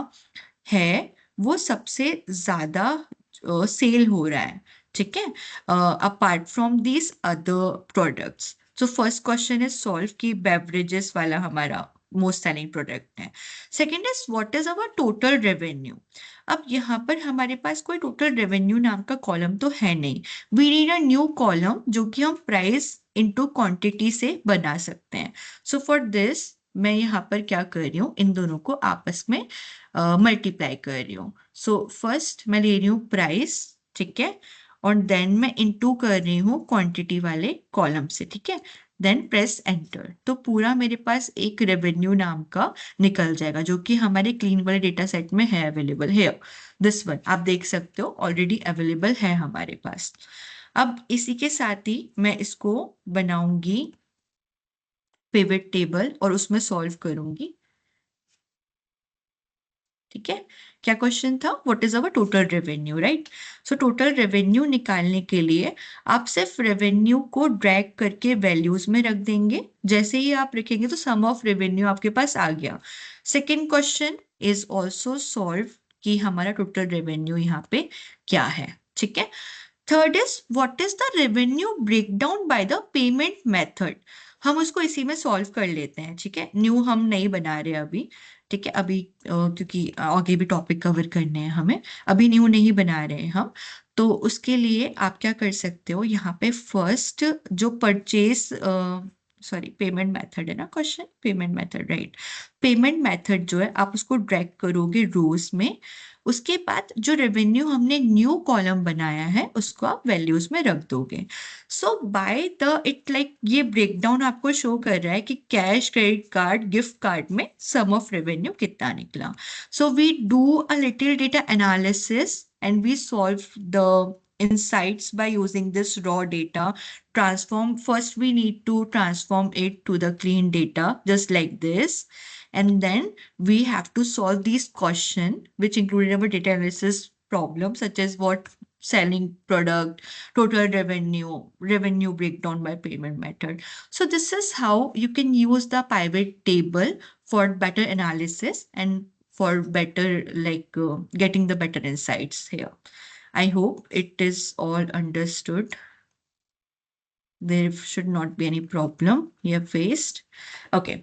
है वो सबसे ज्यादा सेल हो रहा है। ठीक है, apart from these other products. So first question is solve कि बेवरेजेस वाला हमारा मोस्ट सेलिंग प्रोडक्ट है। Second is what is our total revenue. अब यहाँ पर हमारे पास कोई टोटल रेवेन्यू नाम का कॉलम तो है नहीं। We need a new column जो कि हम प्राइस इनटू क्वांटिटी से बना सकते हैं। सो फॉर दिस मैं यहाँ पर क्या कर रही हूँ, इन दोनों को आपस में मल्टीप्लाई कर रही हूँ। सो फर्स्ट मैं ले रही हूँ प्राइस। ठीक है, और देन मैं इनटू कर रही हूँ क्वांटिटी वाले कॉलम से। ठीक है, देन प्रेस एंटर, तो पूरा मेरे पास एक रेवेन्यू नाम का निकल जाएगा जो कि हमारे क्लीन वाले डेटा सेट में है, अवेलेबल है। दिस वन आप देख सकते हो ऑलरेडी अवेलेबल है हमारे पास। अब इसी के साथ ही मैं इसको बनाऊंगी पिवट टेबल और उसमें सॉल्व करूंगी। ठीक है, क्या क्वेश्चन था, what is our total revenue, right. So total revenue निकालने के लिए आप सिर्फ रेवेन्यू को ड्रैग करके वैल्यूज में रख देंगे। जैसे ही आप रखेंगे तो सम ऑफ रेवेन्यू आपके पास आ गया। Second question is also solve कि हमारा टोटल रेवेन्यू यहाँ पे क्या है। ठीक है, third is what is the revenue breakdown by the payment method. हम उसको इसी में सॉल्व कर लेते हैं। ठीक है, न्यू हम नहीं बना रहे अभी। ठीक है, अभी क्योंकि आगे भी टॉपिक कवर करने हैं हमें, अभी न्यू नहीं बना रहे हैं हम। तो उसके लिए आप क्या कर सकते हो, यहाँ पे फर्स्ट जो परचेज, सॉरी पेमेंट मेथड है ना question, payment method, right. Payment method जो है आप उसको ड्रैग करोगे रोज में। उसके बाद जो रेवेन्यू हमने न्यू कॉलम बनाया है उसको आप वैल्यूज में रख दोगे। So by the it like ये ब्रेकडाउन आपको शो कर रहा है कि cash, credit card, gift card में सम ऑफ रेवेन्यू कितना निकला। So we do a little data analysis and we solve the insights by using this raw data. Transform, first we need to transform it to the clean data just like this, and then we have to solve these question which included our data analysis problems such as what selling product, total revenue, revenue breakdown by payment method. So this is how you can use the pivot table for better analysis and for better getting the better insights here. I hope it is all understood. There should not be any problem here faced. Okay,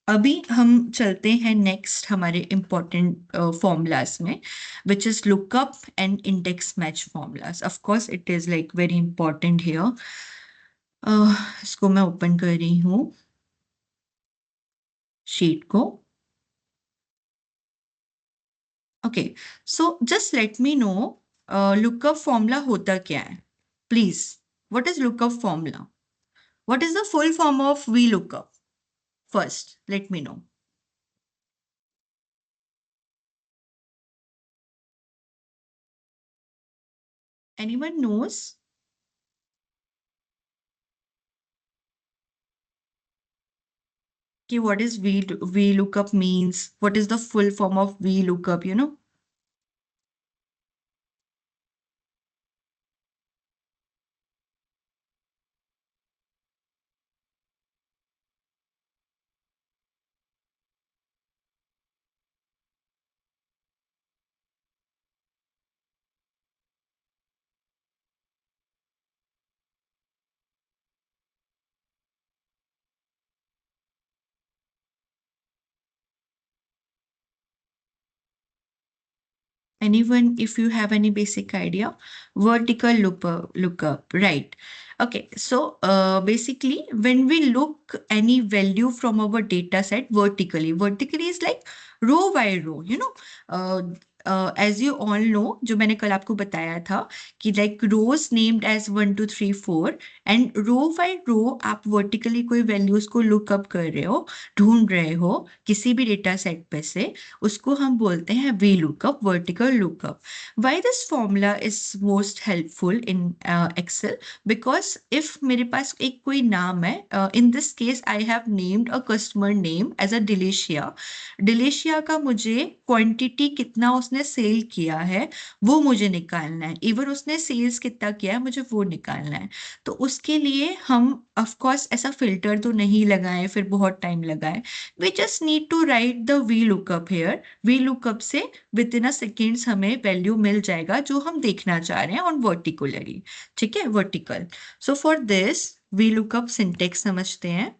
अभी हम चलते हैं next हमारे important formulas में, which is lookup and index match formulas. Of course it is like very important here. इसको मैं open कर रही हूँ शीट को। Okay, so just let me no lookup formula होता क्या है, please. What is lookup formula, what is the full form of V lookup, first let me no. Anyone knows? Okay, what is VLOOKUP means? What is the full form of VLOOKUP, you know? Anyone, if you have any basic idea? Vertical lookup, right? Okay, so basically, when we look any value from our data set vertically is like row by row, you know. Uh, as you all know, जो मैंने कल आपको बताया था कि like rows named as 1 2 3 4 and row by row आप vertically कोई values को look up कर रहे हो, ढूंढ रहे हो किसी भी data set पे से, उसको हम बोलते हैं VLOOKUP, vertical lookup. Why this formula is most helpful in Excel? Because if मेरे पास एक कोई नाम है, in this case I have named a customer name as a Delicia. Delicia का मुझे quantity कितना उसने सेल किया है वो मुझे निकालना है. इवन उसने सेल्स कितना किया है मुझे वो निकालना है. तो उसके लिए हम ऑफ कोर्स ऐसा फिल्टर तो नहीं लगाए फिर बहुत टाइम लगाए. We just need to write the VLOOKUP here. VLOOKUP से within a seconds हमें वैल्यू मिल जाएगा जो हम देखना चाह रहे हैं ऑन वर्टिकुलरी. ठीक है, vertical. So for this VLOOKUP syntax समझते हैं.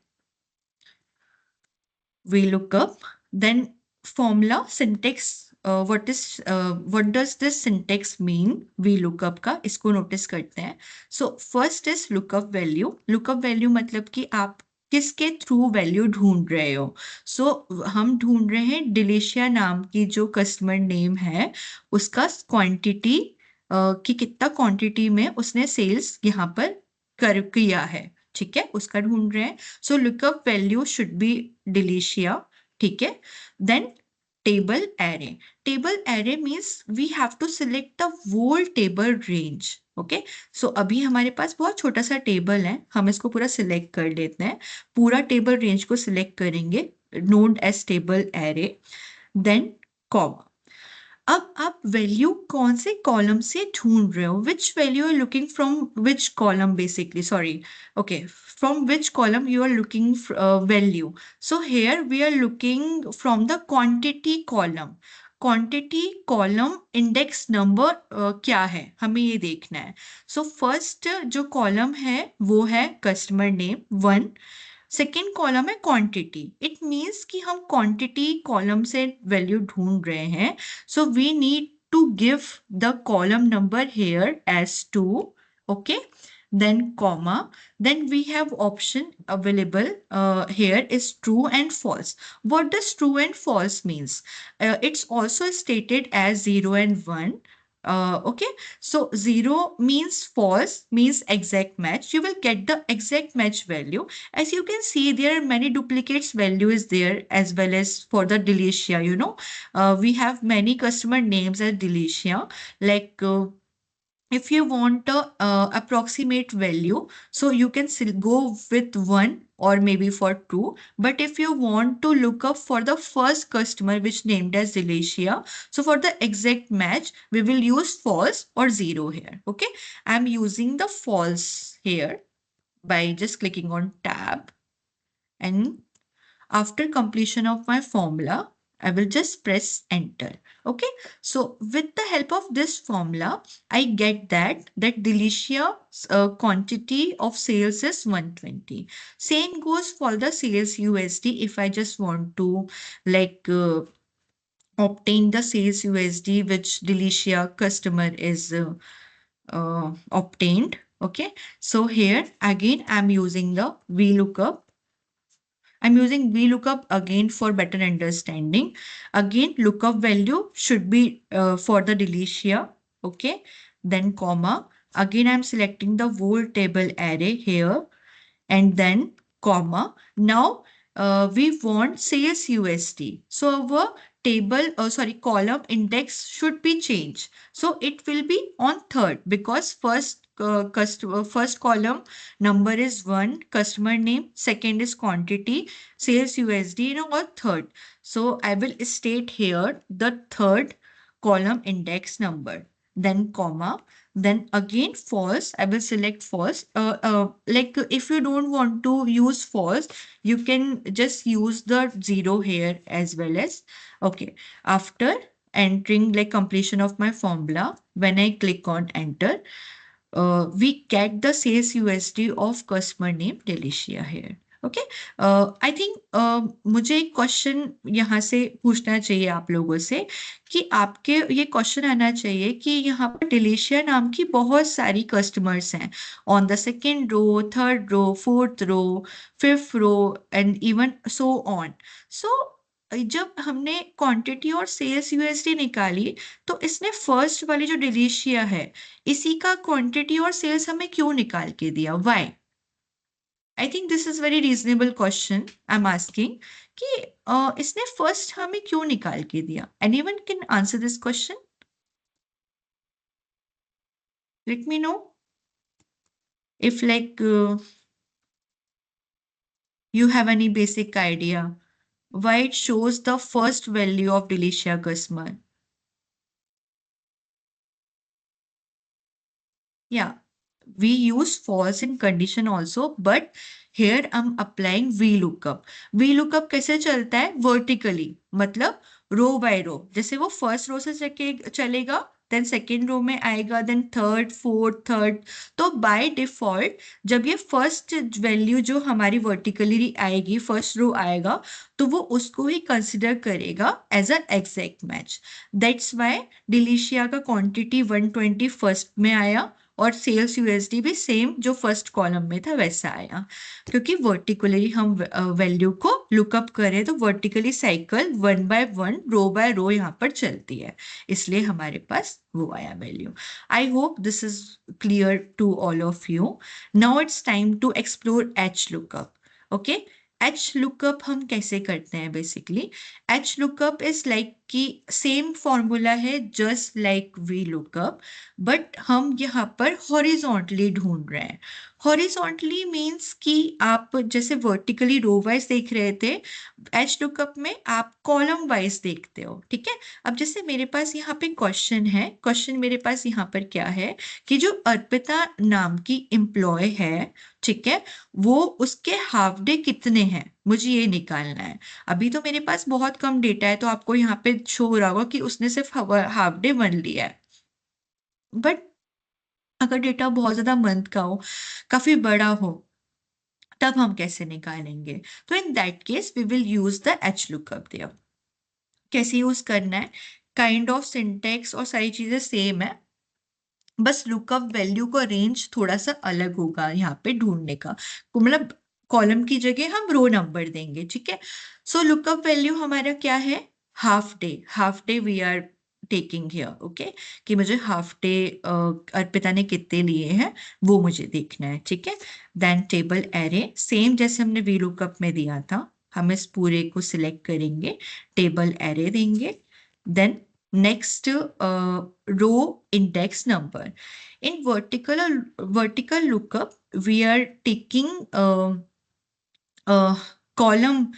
VLOOKUP, then formula syntax. What does this syntax mean? VLOOKUP का इसको नोटिस करते हैं. So first is lookup value. Lookup value मतलब कि आप किसके थ्रू वैल्यू ढूंढ रहे हो. हम ढूंढ रहे हैं डिलीशिया नाम की जो कस्टमर नेम है उसका क्वांटिटी, कि कितना क्वांटिटी में उसने सेल्स यहाँ पर कर किया है. ठीक है, उसका ढूंढ रहे हैं. So lookup value should be Delicia. ठीक है. Then table array. Table array means we have to select the whole table range. Okay. So अभी हमारे पास बहुत छोटा सा टेबल है, हम इसको पूरा सिलेक्ट कर लेते हैं. पूरा टेबल रेंज को सिलेक्ट करेंगे, known as table array. Then comma. अब आप वैल्यू कौन से कॉलम से ढूंढ रहे हो, which value are looking from which column, basically sorry, okay, from which column you are looking value. So here we are looking from the quantity column. Quantity column index number क्या है हमें ये देखना है. So first जो column है वो है customer name 1. सेकेंड कॉलम है क्वांटिटी. इट मीन्स कि हम क्वांटिटी कॉलम से वैल्यू ढूंढ रहे हैं. So we need to give the column number here as 2. Okay, then comma, then we have option available here is true and false. What does true and false means? It's also stated as 0 and 1. Okay, so 0 means false, means exact match. You will get the exact match value. As you can see, there are many duplicates value is there as well as for the Delicia, you know. We have many customer names as Delicia, like if you want a approximate value, so you can still go with 1 or maybe for 2. But if you want to look up for the first customer which named as Delicia, so for the exact match, we will use false or 0 here. Okay, I'm using the false here by just clicking on tab, and after completion of my formula, I will just press enter. Okay. So with the help of this formula, I get that Delicia's quantity of sales is 120. Same goes for the sales USD. If I just want to like obtain the sales USD which Delicia customer is obtained. Okay. So here again, I'm using the VLOOKUP. I'm using VLOOKUP again for better understanding. Again, lookup value should be for the Delicia. Okay. Then comma. Again, I'm selecting the whole table array here and then comma. Now we want sales USD. So our column index should be changed. So it will be on third because first column number is 1, customer name, second is quantity, sales USD, or third. So I will state here the third column index number, then comma, then again false. I will select false. Like if you don't want to use false, you can just use the 0 here as well as. Okay. After entering like completion of my formula, when I click on enter, we get the sales USD of customer name Delicia here. Okay, I think मुझे एक question यहाँ से पूछना चाहिए आप लोगों से कि आपके ये क्वेश्चन आना चाहिए कि यहाँ पर डिलीशिया नाम की बहुत सारी कस्टमर्स हैं on the second row, third row, fourth row, fifth row and even so on. So जब हमने क्वांटिटी और सेल्स यूएसडी निकाली तो इसने फर्स्ट वाली जो डिलीशिया है इसी का क्वांटिटी और सेल्स हमें क्यों निकाल के दिया? Why? I think this is very reasonable question I am asking कि इसने फर्स्ट हमें क्यों निकाल के दिया? Anyone can answer this question? Late me no if like you have any basic idea why it shows the first value of Delicia customer. Yeah, we use false in condition also, but here I'm applying VLOOKUP. VLOOKUP कैसे चलता है? Vertically, मतलब रो by रो. जैसे वो first row से चलेगा, then second row में आएगा, देन थर्ड, फोर्थ, थर्ड. तो बाय डिफॉल्ट जब ये फर्स्ट वैल्यू जो हमारी वर्टिकली आएगी, फर्स्ट रो आएगा, तो वो उसको ही कंसिडर करेगा as a exact match. That's why Delicia का क्वांटिटी 120 फर्स्ट में आया और सेल्स यूएसडी भी सेम जो फर्स्ट कॉलम में था वैसा आया, क्योंकि वर्टिकली हम वैल्यू को लुकअप करें तो vertically cycle 1 by 1 row by row यहाँ पर चलती है, इसलिए हमारे पास वो आया value. I hope this is clear to all of you. Now it's time to explore H lookup. Okay, H lookup हम कैसे करते हैं? Basically H lookup is like कि सेम फॉर्मूला है just like V lookup, but हम यहाँ पर horizontally ढूंढ रहे हैं. हॉरिजॉन्टली मीन्स कि आप जैसे वर्टिकली रो वाइज देख रहे थे, एच लुकअप में आप कॉलम वाइज देखते हो. ठीक है, अब जैसे मेरे पास यहाँ पे क्वेश्चन है, क्वेश्चन मेरे पास यहाँ पर क्या है कि जो अर्पिता नाम की एम्प्लॉय है, ठीक है, वो उसके हाफ डे कितने हैं मुझे ये निकालना है. अभी तो मेरे पास बहुत कम डेटा है तो आपको यहाँ पे शो हो रहा होगा कि उसने सिर्फ हाफ डे 1 लिया है, बट अगर डेटा बहुत ज्यादा मंथ का हो, काफी बड़ा हो, तब हम कैसे निकालेंगे? तो in that case we will use the H lookup there. कैसे यूज करना है? काइंड ऑफ सिंटेक्स और सारी चीजें सेम है, बस लुकअप वैल्यू का रेंज थोड़ा सा अलग होगा यहाँ पे ढूंढने का. मतलब कॉलम की जगह हम रो नंबर देंगे. ठीक है, सो लुकअप वैल्यू हमारा क्या है? Half day. Half day we are taking here. Okay, कि मुझे हाफ डे अर्पिता ने कितने लिए हैं वो मुझे देखना है. ठीक है, देन टेबल एरे सेम जैसे हमने वी लुकअप में दिया था, हम इस पूरे को सिलेक्ट करेंगे, टेबल एरे देंगे, then next row index number. In vertical lookup we are taking column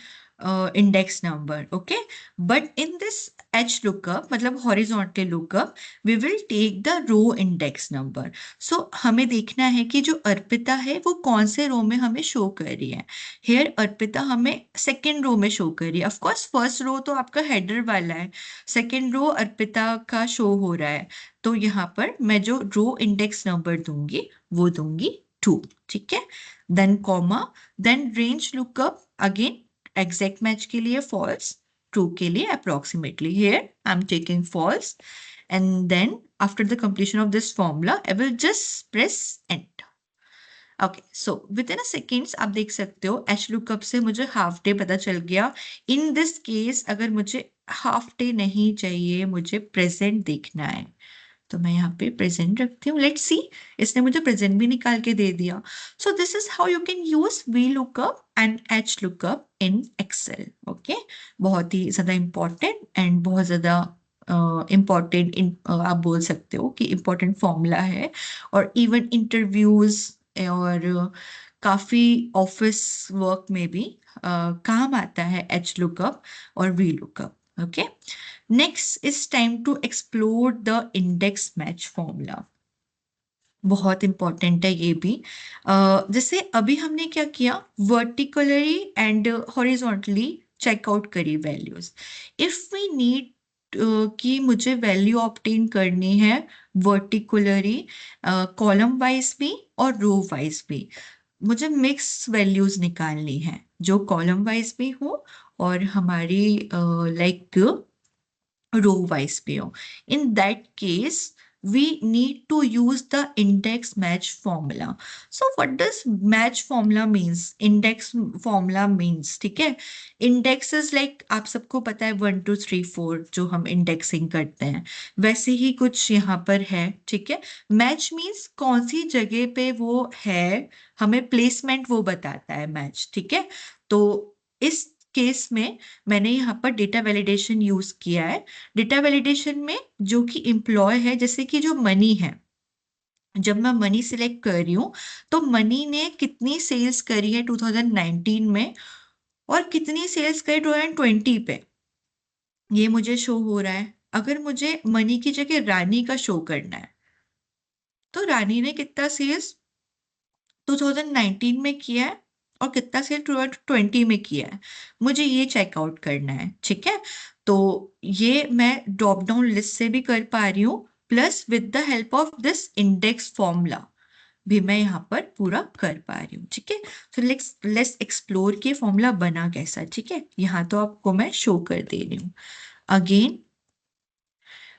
index number. Okay, but in this H lookup मतलब horizontal lookup we will take the row index number. So हमें देखना है कि जो अर्पिता है वो कौन से रो में हमें शो कर रही है. Here अर्पिता हमें सेकेंड रो में शो कर रही है. ऑफ कोर्स फर्स्ट रो तो आपका हेडर वाला है, सेकेंड रो अर्पिता का शो हो रहा है, तो यहाँ पर मैं जो रो इंडेक्स नंबर दूंगी वो दूंगी 2. ठीक है, then comma, then range lookup again exact match के लिए फॉल्स, ट्रू के लिए approximately. Here I am taking false and then after the completion of this formula I will just press enter. Okay, so within a seconds आप देख सकते हो H lookup से मुझे हाफ डे पता चल गया. इन दिस केस अगर मुझे हाफ डे नहीं चाहिए, मुझे प्रेजेंट देखना है, तो मैं यहाँ पे प्रेजेंट रखती हूँ। लेट्स सी, इसने मुझे प्रेजेंट भी निकाल के दे दिया। So this is how you can use V lookup and H lookup in Excel. Okay, बहुत ही ज्यादा इंपॉर्टेंट एंड बहुत ज्यादा इम्पॉर्टेंट आप बोल सकते हो कि इम्पॉर्टेंट फॉर्मूला है। और इवन इंटरव्यूज और काफी ऑफिस वर्क में भी काम आता है एच लुकअप और V lookup. Okay, next is time to explore the index match formula. बहुत इंपॉर्टेंट है ये भी। जैसे अभी हमने क्या किया, वर्टिकली एंड हॉरिजॉन्टली चेकआउट करी वैल्यूज। इफ वी नीड कि मुझे वैल्यू ऑब्टेन करनी है वर्टिकुलरी, कॉलम वाइज भी और रो वाइज भी, मुझे मिक्स वैल्यूज निकालनी है जो कॉलम वाइज भी हो और हमारी like row wise PO. In that case, we need to use the index match formula. So what does match formula means? Index formula means, ठीक है? Index is like आप सबको पता है 1 2 3 4 जो हम indexing करते हैं, वैसे ही कुछ यहाँ पर है। ठीक है, मैच मीन्स कौन सी जगह पे वो है, हमें प्लेसमेंट वो बताता है मैच। ठीक है, तो इस केस में मैंने यहाँ पर डेटा वैलिडेशन यूज किया है। डेटा वैलिडेशन में जो कि एम्प्लॉय है, जैसे कि जो मनी है, जब मैं मनी सिलेक्ट कर रही हूँ तो मनी ने कितनी सेल्स करी है 2019 में और कितनी सेल्स करी 2020 पे, ये मुझे शो हो रहा है। अगर मुझे मनी की जगह रानी का शो करना है तो रानी ने कितना सेल्स 2019 में किया है और कितना सेल 2020 में किया है, मुझे ये चेकआउट करना है। ठीक है, तो ये मैं ड्रॉप डाउन लिस्ट से भी कर पा रही हूँ, plus with the help of this index formula भी मैं यहाँ पर पूरा कर पा रही हूँ। ठीक है, तो लेट्स एक्सप्लोर कि फॉर्मूला बना कैसा। ठीक है, यहाँ तो आपको मैं शो कर दे रही हूँ। अगेन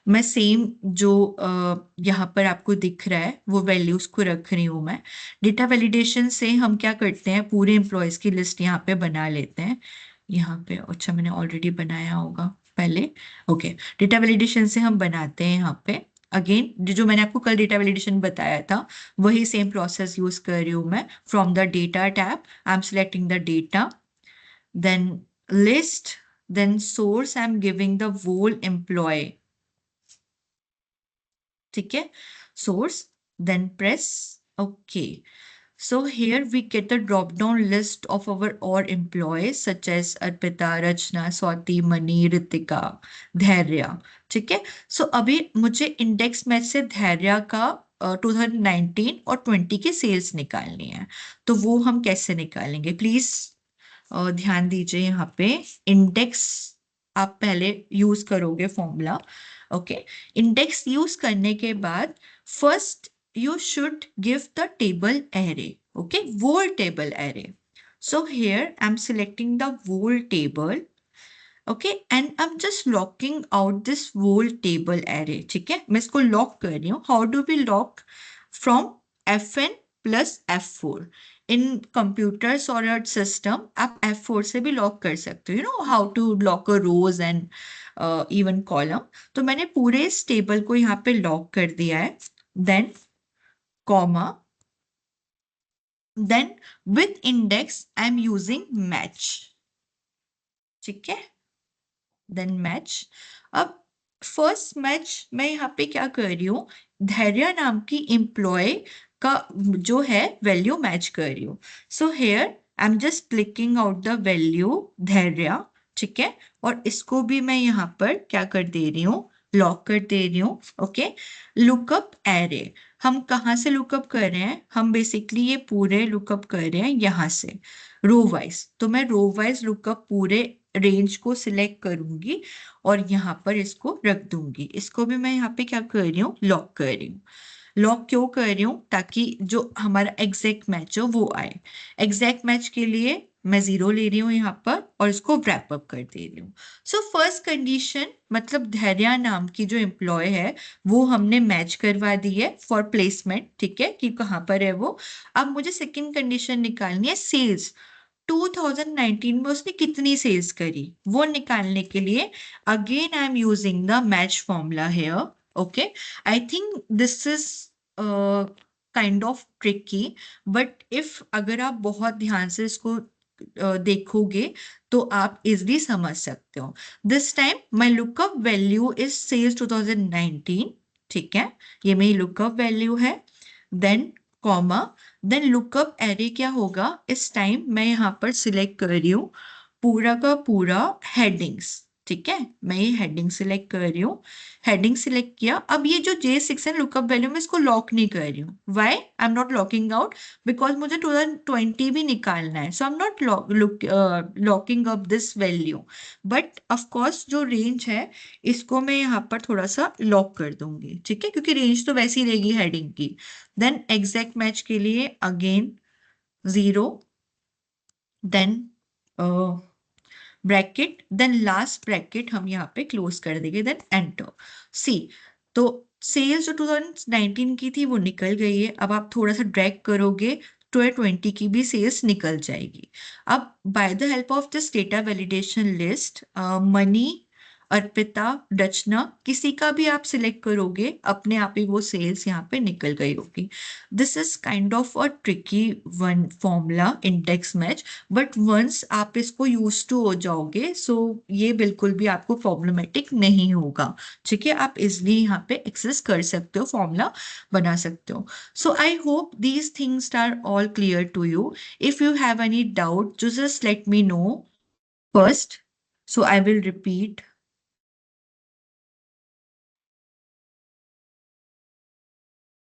मैं सेम जो यहाँ पर आपको दिख रहा है वो वैल्यूज को रख रही हूँ मैं। डेटा वैलिडेशन से हम क्या करते हैं, पूरे एम्प्लॉयज की लिस्ट यहाँ पे बना लेते हैं। यहाँ पे अच्छा मैंने ऑलरेडी बनाया होगा पहले। ओके, डेटा वैलिडेशन से हम बनाते हैं यहाँ पे। अगेन जो मैंने आपको कल डेटा वैलिडेशन बताया था वही सेम प्रोसेस यूज कर रही हूँ मैं। From the data tab I am selecting the data, then list, then source I am giving the whole employee. ठीक है, source, then press OK. So here we get the drop down list of our all employees such as Arpita, Rachna, Swati, Mani, Ritika, धैर्य। ठीक है, सो अभी मुझे index match से धैर्य का 2019 और 20 की सेल्स निकालनी है। तो वो हम कैसे निकालेंगे, प्लीज ध्यान दीजिए। यहाँ पे इंडेक्स आप पहले यूज करोगे फॉर्मूला। ओके, इंडेक्स यूज करने के बाद first you should give the table array. Okay, whole table array. So here I'm selecting the whole table. Okay, and I'm just locking out this whole table array. ठीक है, मैं इसको lock कर रही हूँ। How do we lock? From Fn plus F4. In computers or a system, आप F4 से भी लॉक कर सकते हो। You know how to lock a rows and even column. तो मैंने पूरे इस टेबल को यहाँ पे लॉक कर दिया है। Then comma, then with index I'm using match। ठीक है, देन मैच। अब फर्स्ट मैच मैं यहाँ पे क्या कर रही हूँ, धैर्य नाम की एम्प्लॉय का जो है वैल्यू मैच कर रही हूँ। So here I am just clicking out the value धैर्य। ठीक है, और इसको भी मैं यहाँ पर क्या कर दे रही हूँ, लॉक कर दे रही हूँ। ओके, लुकअप एरे हम कहाँ से लुकअप कर रहे हैं, हम बेसिकली ये पूरे लुकअप कर रहे हैं यहाँ से रो वाइज। तो मैं रो वाइज लुकअप पूरे रेंज को सिलेक्ट करूंगी और यहाँ पर इसको रख दूंगी। इसको भी मैं यहाँ पे क्या कर रही हूँ, लॉक कर रही हूँ। लॉक क्यों कर रही हूँ, ताकि जो हमारा एग्जैक्ट मैच हो वो आए। एग्जैक्ट मैच के लिए मैं 0 ले रही हूँ यहाँ पर और इसको रैप अप कर दे रही हूँ। सो फर्स्ट कंडीशन मतलब धैर्य नाम की जो एम्प्लॉय है वो हमने मैच करवा दी है फॉर प्लेसमेंट। ठीक है, कि कहाँ पर है वो। अब मुझे सेकंड कंडीशन निकालनी है, सेल्स 2019 में उसने कितनी सेल्स करी वो निकालने के लिए again I am using the match formula here. Okay, I think this is kind of tricky, but if अगर आप बहुत ध्यान से इसको देखोगे तो आप इजली समझ सकते हो. This time my lookup value is sales 2019. ठीक है, ये मेरी लुकअप वैल्यू है. Then comma, then lookup array क्या होगा, इस टाइम मैं यहाँ पर सिलेक्ट कर रही हूँ पूरा का पूरा हेडिंग्स. ठीक है, मैं ये हेडिंग सिलेक्ट कर रही हूँ. हेडिंग सिलेक्ट किया. अब ये जो J6 है लुकअप वैल्यू में इसको लॉक नहीं कर रही हूँ. Why I am not locking out? Because मुझे 2020 भी निकालना है. So I am not locking up this value. But of course जो रेंज है इसको मैं यहाँ पर थोड़ा सा लॉक कर दूंगी. ठीक है, क्योंकि रेंज तो वैसी रहेगी हेडिंग की. देन एग्जैक्ट मैच के लिए again 0. Then bracket, then last bracket हम यहाँ पे क्लोज कर देंगे. Then enter. सी, तो सेल्स जो 2019 की थी वो निकल गई है. अब आप थोड़ा सा ड्रैग करोगे 2020 की भी सेल्स निकल जाएगी. अब by the help of this data validation list, Mani, Arpita, Rachna, किसी का भी आप सिलेक्ट करोगे अपने आप ही वो सेल्स यहाँ पे निकल गई होगी. This is kind of a tricky one formula index match, but once आप इसको यूज टू हो जाओगे सो ये बिल्कुल भी आपको प्रॉब्लमेटिक नहीं होगा. ठीक है, आप इजिली यहाँ पे एक्सेस कर सकते हो, फॉर्मूला बना सकते हो. So I hope these things are all clear to you. If you have any doubt just let me know first. So I will repeat.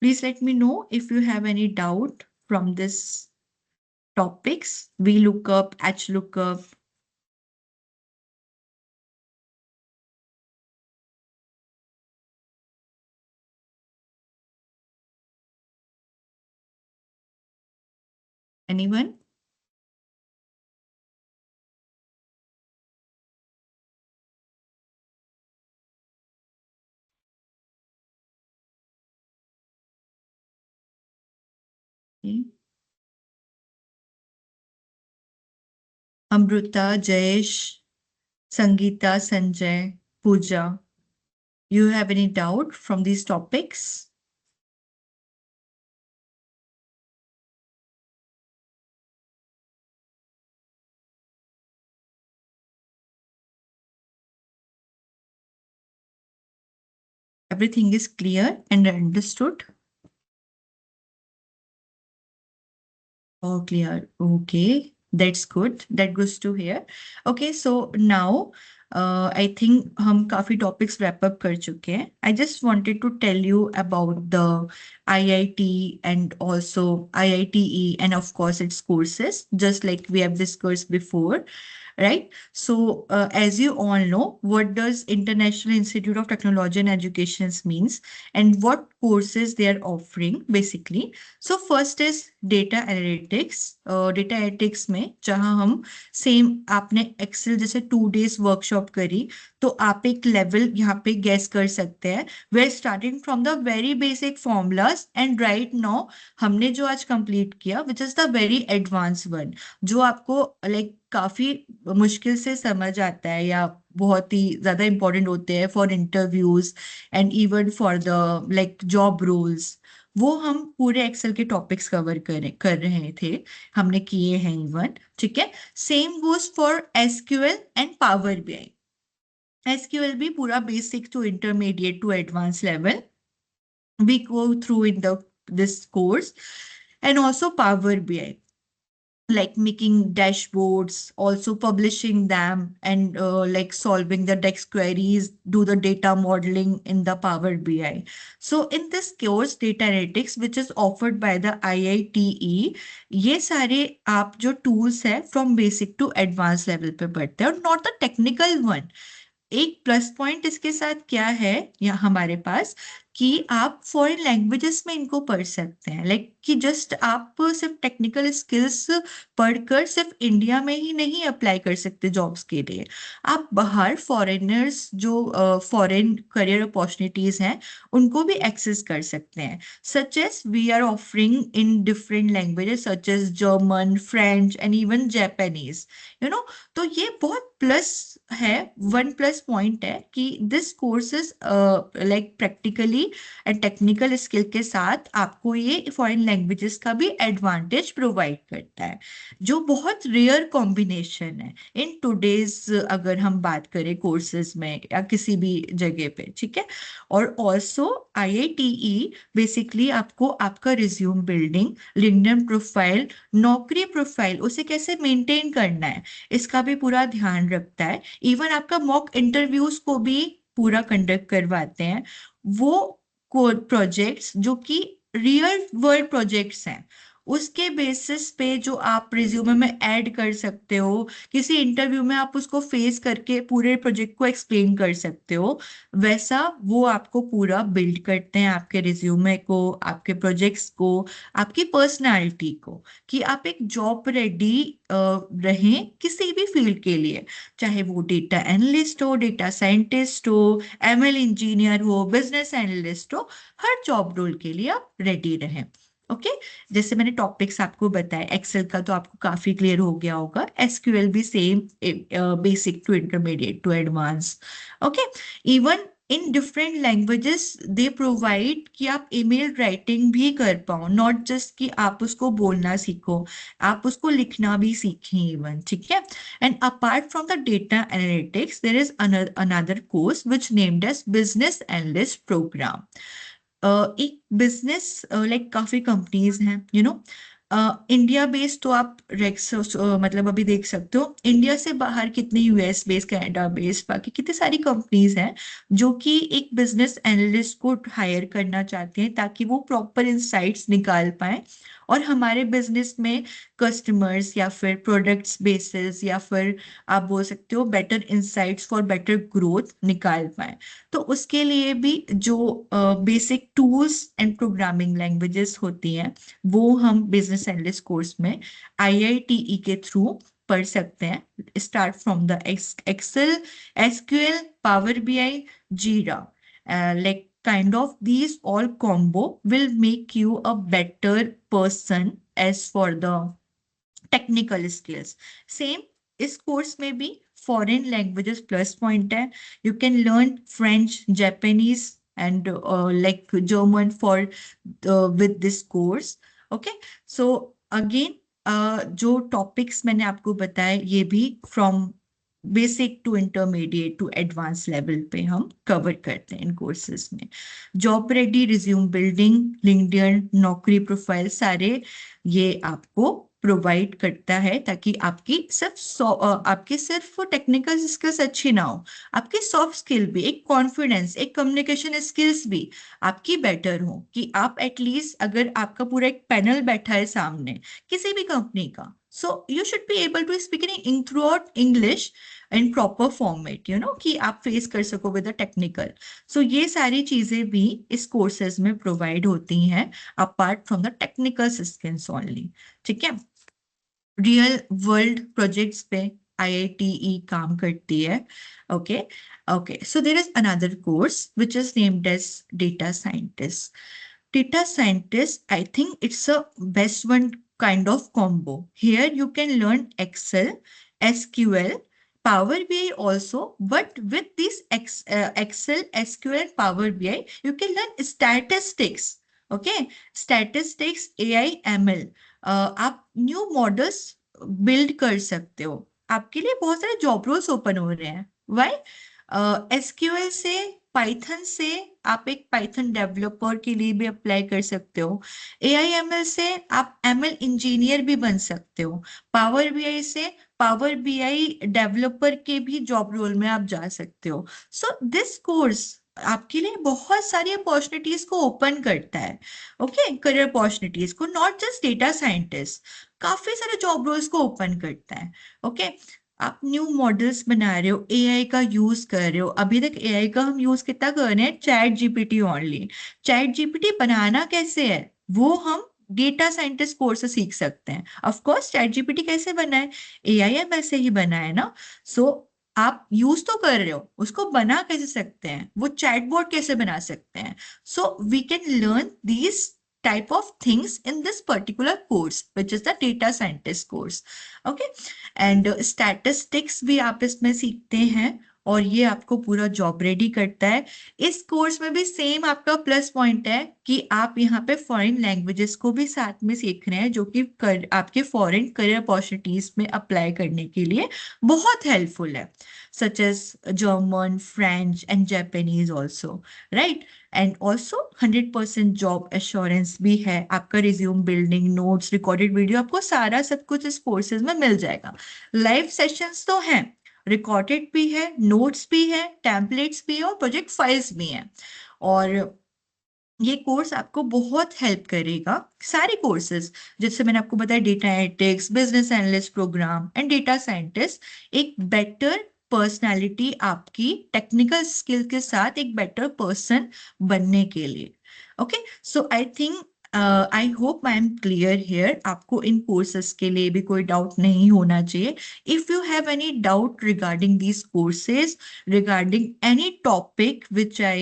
Please let me know if you have any doubt from this topics. VLOOKUP, HLOOKUP. Anyone? Okay. Amruta, Jayesh, Sangeeta, Sanjay, Pooja. You have any doubt from these topics? Everything is clear and understood? Oh, clear. Okay, that's good. That goes to here. Okay, so now I think हम काफी topics wrap up कर चुके हैं. I just wanted to tell you about the IIT and also IITE and of course its courses, just like we have discussed before. Right? So, as you all know, what does International Institute of Technology and Education means and what courses they are offering basically. So, first is data analytics. Data analytics में जहाँ हम same आपने Excel जैसे 2 days workshop करी तो आप एक level यहाँ पे गेस कर सकते हैं. We are starting from the very basic formulas and right now हमने जो आज कंप्लीट किया which is the very advance one, जो आपको लाइक काफी मुश्किल से समझ आता है या बहुत ही ज्यादा इंपॉर्टेंट होते हैं for interviews and even for the like job roles. वो हम पूरे एक्सेल के टॉपिक्स कवर कर रहे थे, हमने किए हैं इवन. ठीक है, same goes for SQL and Power BI. SQL भी पूरा basic to intermediate to advance level we go through in the this course, and also Power BI, like making dashboards, also publishing them, and like solving the DEX queries, do the data modeling in the Power BI. So in this course, data analytics, which is offered by the IITE, ये सारे आप जो tools है from basic to advanced level पे पढ़ते हैं और not the technical one. एक प्लस पॉइंट इसके साथ क्या है या हमारे पास कि आप फॉरेन लैंग्वेजेस में इनको पढ़ सकते हैं. लाइक कि जस्ट आप सिर्फ टेक्निकल स्किल्स पढ़कर सिर्फ इंडिया में ही नहीं अप्लाई कर सकते जॉब्स के लिए. आप बाहर फॉरेनर्स जो फॉरेन करियर अपॉर्चुनिटीज हैं उनको भी एक्सेस कर सकते हैं. Such as we are offering in different languages such as German, French and even Japanese. You know, तो ये बहुत प्लस है, वन प्लस पॉइंट है कि this courses like practically and technical skill के साथ आपको ये फॉरेन लैंग्वेजेस का भी एडवांटेज प्रोवाइड करता है, जो बहुत रेयर कॉम्बिनेशन है इन टुडेज, अगर हम बात करें कोर्सेज में या किसी भी जगह पे, ठीक है। और ऑल्सो आईआईटीई बेसिकली आपको आपका रिज्यूम बिल्डिंग, लिंक्डइन प्रोफाइल, नौकरी प्रोफाइल उसे कैसे मेंटेन करना है इसका भी पूरा ध्यान रखता है। इवन आपका मॉक इंटरव्यूज को भी पूरा कंडक्ट करवाते हैं। वो कोड प्रोजेक्ट्स जो कि रियल वर्ल्ड प्रोजेक्ट्स हैं, उसके बेसिस पे जो आप रिज्यूमे में ऐड कर सकते हो, किसी इंटरव्यू में आप उसको फेस करके पूरे प्रोजेक्ट को एक्सप्लेन कर सकते हो, वैसा वो आपको पूरा बिल्ड करते हैं आपके रिज्यूमे को, आपके प्रोजेक्ट्स को, आपकी पर्सनालिटी को, कि आप एक जॉब रेडी रहें किसी भी फील्ड के लिए, चाहे वो डेटा एनालिस्ट हो, डेटा साइंटिस्ट हो, एमएल इंजीनियर हो, बिजनेस एनालिस्ट हो, हर जॉब रोल के लिए आप रेडी रहें। ओके, जैसे मैंने टॉपिक्स आपको बताए, एक्सेल का तो आपको काफी क्लियर हो गया होगा, एसक्यूएल भी same, basic to intermediate to advance. Okay, even in different languages they provide कि आप ईमेल राइटिंग भी कर पाओ, नॉट जस्ट कि आप उसको बोलना सीखो, आप उसको लिखना भी सीखें इवन, ठीक है। And apart from the data analytics there is another course which named as business analyst program। एक बिजनेस लाइक काफी कंपनीज हैं, यू नो, इंडिया बेस्ड तो आप रेक्स मतलब अभी देख सकते हो, इंडिया से बाहर कितने यूएस बेस्ड, कनाडा बेस्ड, बाकी कितनी सारी कंपनीज हैं जो कि एक बिजनेस एनालिस्ट को हायर करना चाहते हैं ताकि वो प्रॉपर इंसाइट्स निकाल पाए और हमारे बिजनेस में कस्टमर्स या फिर प्रोडक्ट्स बेसिस या फिर आप बोल सकते हो better insights for better growth निकाल पाए। तो उसके लिए भी जो basic tools and programming languages होती हैं वो हम बिजनेस एनालिस्ट कोर्स में आईआईटीई के थ्रू पढ़ सकते हैं, start from the Excel, SQL, Power BI, Jira, like kind of these all combo will make you a better person as for the technical skills. Same इस कोर्स में भी foreign languages plus point है, you can learn French, Japanese and like German for with this course. Okay, so again जो topics मैंने आपको बताए ये भी from basic to intermediate to advance level पे हम कवर करते हैं इन कोर्सेज में। Job ready, resume building, LinkedIn, Naukri profile, सारे ये आपको प्रोवाइड करता है ताकि आपकी आपकी सिर्फ टेक्निकल स्किल्स अच्छी ना हो, आपकी सॉफ्ट स्किल भी, एक कॉन्फिडेंस, एक कम्युनिकेशन स्किल्स भी आपकी बेटर हो, कि आप एटलीस्ट अगर आपका पूरा एक पैनल बैठा है सामने किसी भी कंपनी का, so you should be able to speak in throughout English in proper format, you know, कि आप फेस कर सको विद द टेक्निकल। सो ये सारी चीजें भी इस कोर्सेज में प्रोवाइड होती हैं apart from the technical skills only, ठीक है। रियल वर्ल्ड प्रोजेक्ट्स पे आईआईटीई काम करती है। Okay, okay, so there is another course which is named as data scientist. Data scientist, I think it's a best one kind of combo. Here you can learn Excel, SQL, Power BI also, but with this Excel, SQL, Power BI, you can learn statistics. Okay, statistics, AI, ML. आप new models build कर सकते हो, आपके लिए बहुत सारे job roles open हो रहे हैं। वाई? एसक्यूएल से, पाइथन से आप एक पाइथन डेवलपर के लिए भी अप्लाई कर सकते हो, एआईएमएल से आप एमएल इंजीनियर भी बन सकते हो, पावर बीआई से पावर बीआई डेवलपर के भी जॉब रोल में आप जा सकते हो। सो दिस कोर्स आपके लिए बहुत सारी अपॉर्चुनिटीज को ओपन करता है। ओके, करियर अपॉर्चुनिटीज को, नॉट जस्ट डेटा साइंटिस्ट, काफी सारे जॉब रोल्स को ओपन करता है। ओके, आप न्यू मॉडल्स बना रहे हो, एआई का यूज कर रहे हो, अभी तक एआई का हम यूज कितना कर रहे हैं, ChatGPT only. ChatGPT बनाना कैसे है वो हम डेटा साइंटिस्ट कोर्स से सीख सकते हैं। ऑफ कोर्स चैट जीपीटी कैसे बना है, एआईएमएल से ही बना है ना। सो आप यूज तो कर रहे हो, उसको बना कैसे सकते हैं, वो चैटबॉट कैसे बना सकते हैं। So we can learn these type of things in this particular course, which is the data scientist course. Okay, and statistics भी आप इसमें सीखते हैं और ये आपको पूरा जॉब रेडी करता है। इस कोर्स में भी सेम आपका प्लस पॉइंट है कि आप यहाँ पे फॉरेन लैंग्वेजेस को भी साथ में सीख रहे हैं, जो कि आपके फॉरेन करियर अपॉर्चुनिटीज में अप्लाई करने के लिए बहुत हेल्पफुल है, such as German, French, and Japanese also, right? And also 100% job assurance भी है। आपका resume building, notes, recorded video, आपको सारा सब कुछ इस कोर्सेज में मिल जाएगा। लाइव सेशंस तो हैं, रिकॉर्डेड भी है, नोट्स भी है, टेम्पलेट्स भी है और प्रोजेक्ट फाइल्स भी हैं। और ये कोर्स आपको बहुत हेल्प करेगा। सारे कोर्सेज जैसे मैंने आपको बताया, data analytics, business analyst program and data scientist, एक बेटर पर्सनालिटी, आपकी टेक्निकल स्किल के साथ एक बेटर पर्सन बनने के लिए। Okay, so I think I hope I am clear here. आपको इन कोर्सेज के लिए भी कोई डाउट नहीं होना चाहिए। If you have any doubt regarding these courses, regarding any topic which I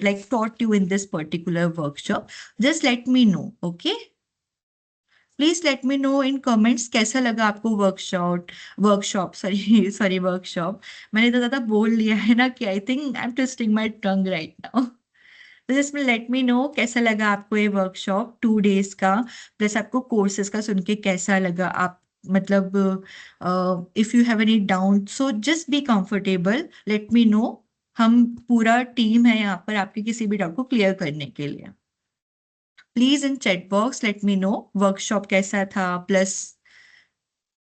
like taught you in this particular workshop, just let me know. Okay, please let me know in comments कैसा लगा आपको workshop sorry sorry workshop. मैंने तो ज़्यादा बोल लिया है ना कि आई think I am twisting my tongue right now. तो जस्ट में लेट मी नो कैसा लगा आपको ये वर्कशॉप 2 days का, प्लस आपको कोर्सेज का सुन के कैसा लगा। आप मतलब if you have any doubt, so just be comfortable, late me no. हम पूरा टीम है यहाँ पर आपके किसी भी डाउट को क्लियर करने के लिए। Please in chat box late me no workshop कैसा था, प्लस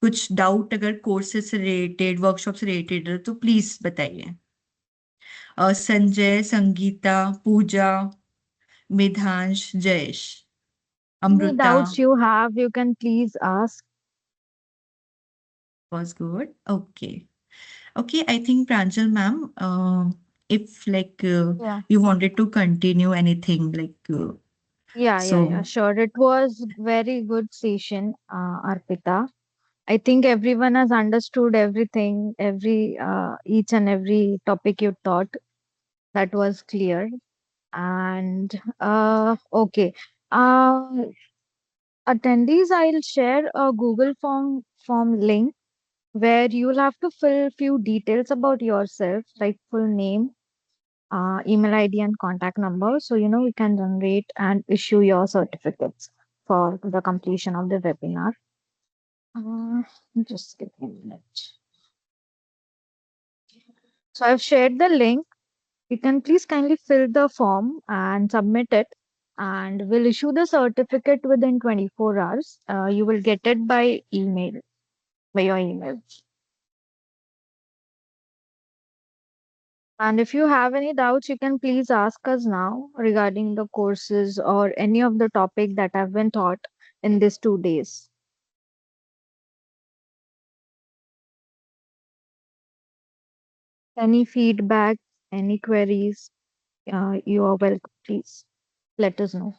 कुछ डाउट अगर कोर्सेज से रिलेटेड, वर्कशॉप से रिलेटेड है तो प्लीज बताइए। संजय, संगीता, पूजा, Midhansh, Jayesh, Any Amrita doubts you have, you can please ask. was good. Okay. Okay, I think Pranjal ma'am, if like Yeah. you wanted to continue anything like Yeah, so sure. It was very good session, Arpita. I think everyone has understood everything, each and every topic you taught. That was clear. And okay. Uh, Attendees, I'll share a Google form link where you'll have to fill few details about yourself, like full name, email ID, and contact number. So, we can generate and issue your certificates for the completion of the webinar. Uh, just give me a minute. So, I've shared the link. You can please kindly fill the form and submit it, and we'll issue the certificate within 24 hours. You will get it by email, by your email. And if you have any doubts, you can please ask us now regarding the courses or any of the topic that have been taught in these 2 days. Any feedback, any queries, you are welcome. Please let us know.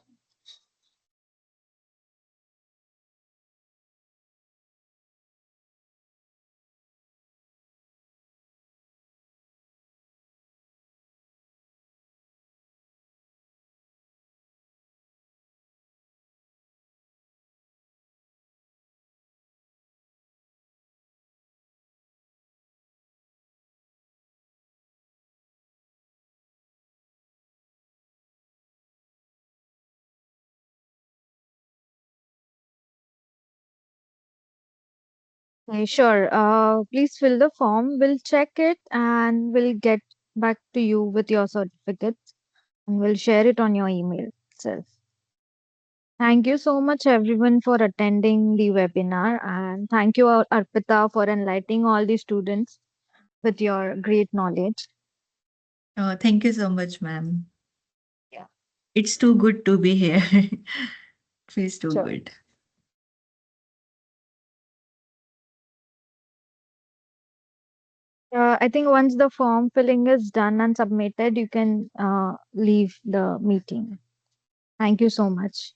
Okay, sure. Please fill the form. We'll check it and we'll get back to you with your certificates and we'll share it on your email itself. Thank you so much, everyone, for attending the webinar. And thank you, Arpita, for enlightening all the students with your great knowledge. thank you so much, ma'am. Yeah, It's too good to be here. Feels too sure. good. I think once the form filling is done and submitted, you can leave the meeting. Thank you so much.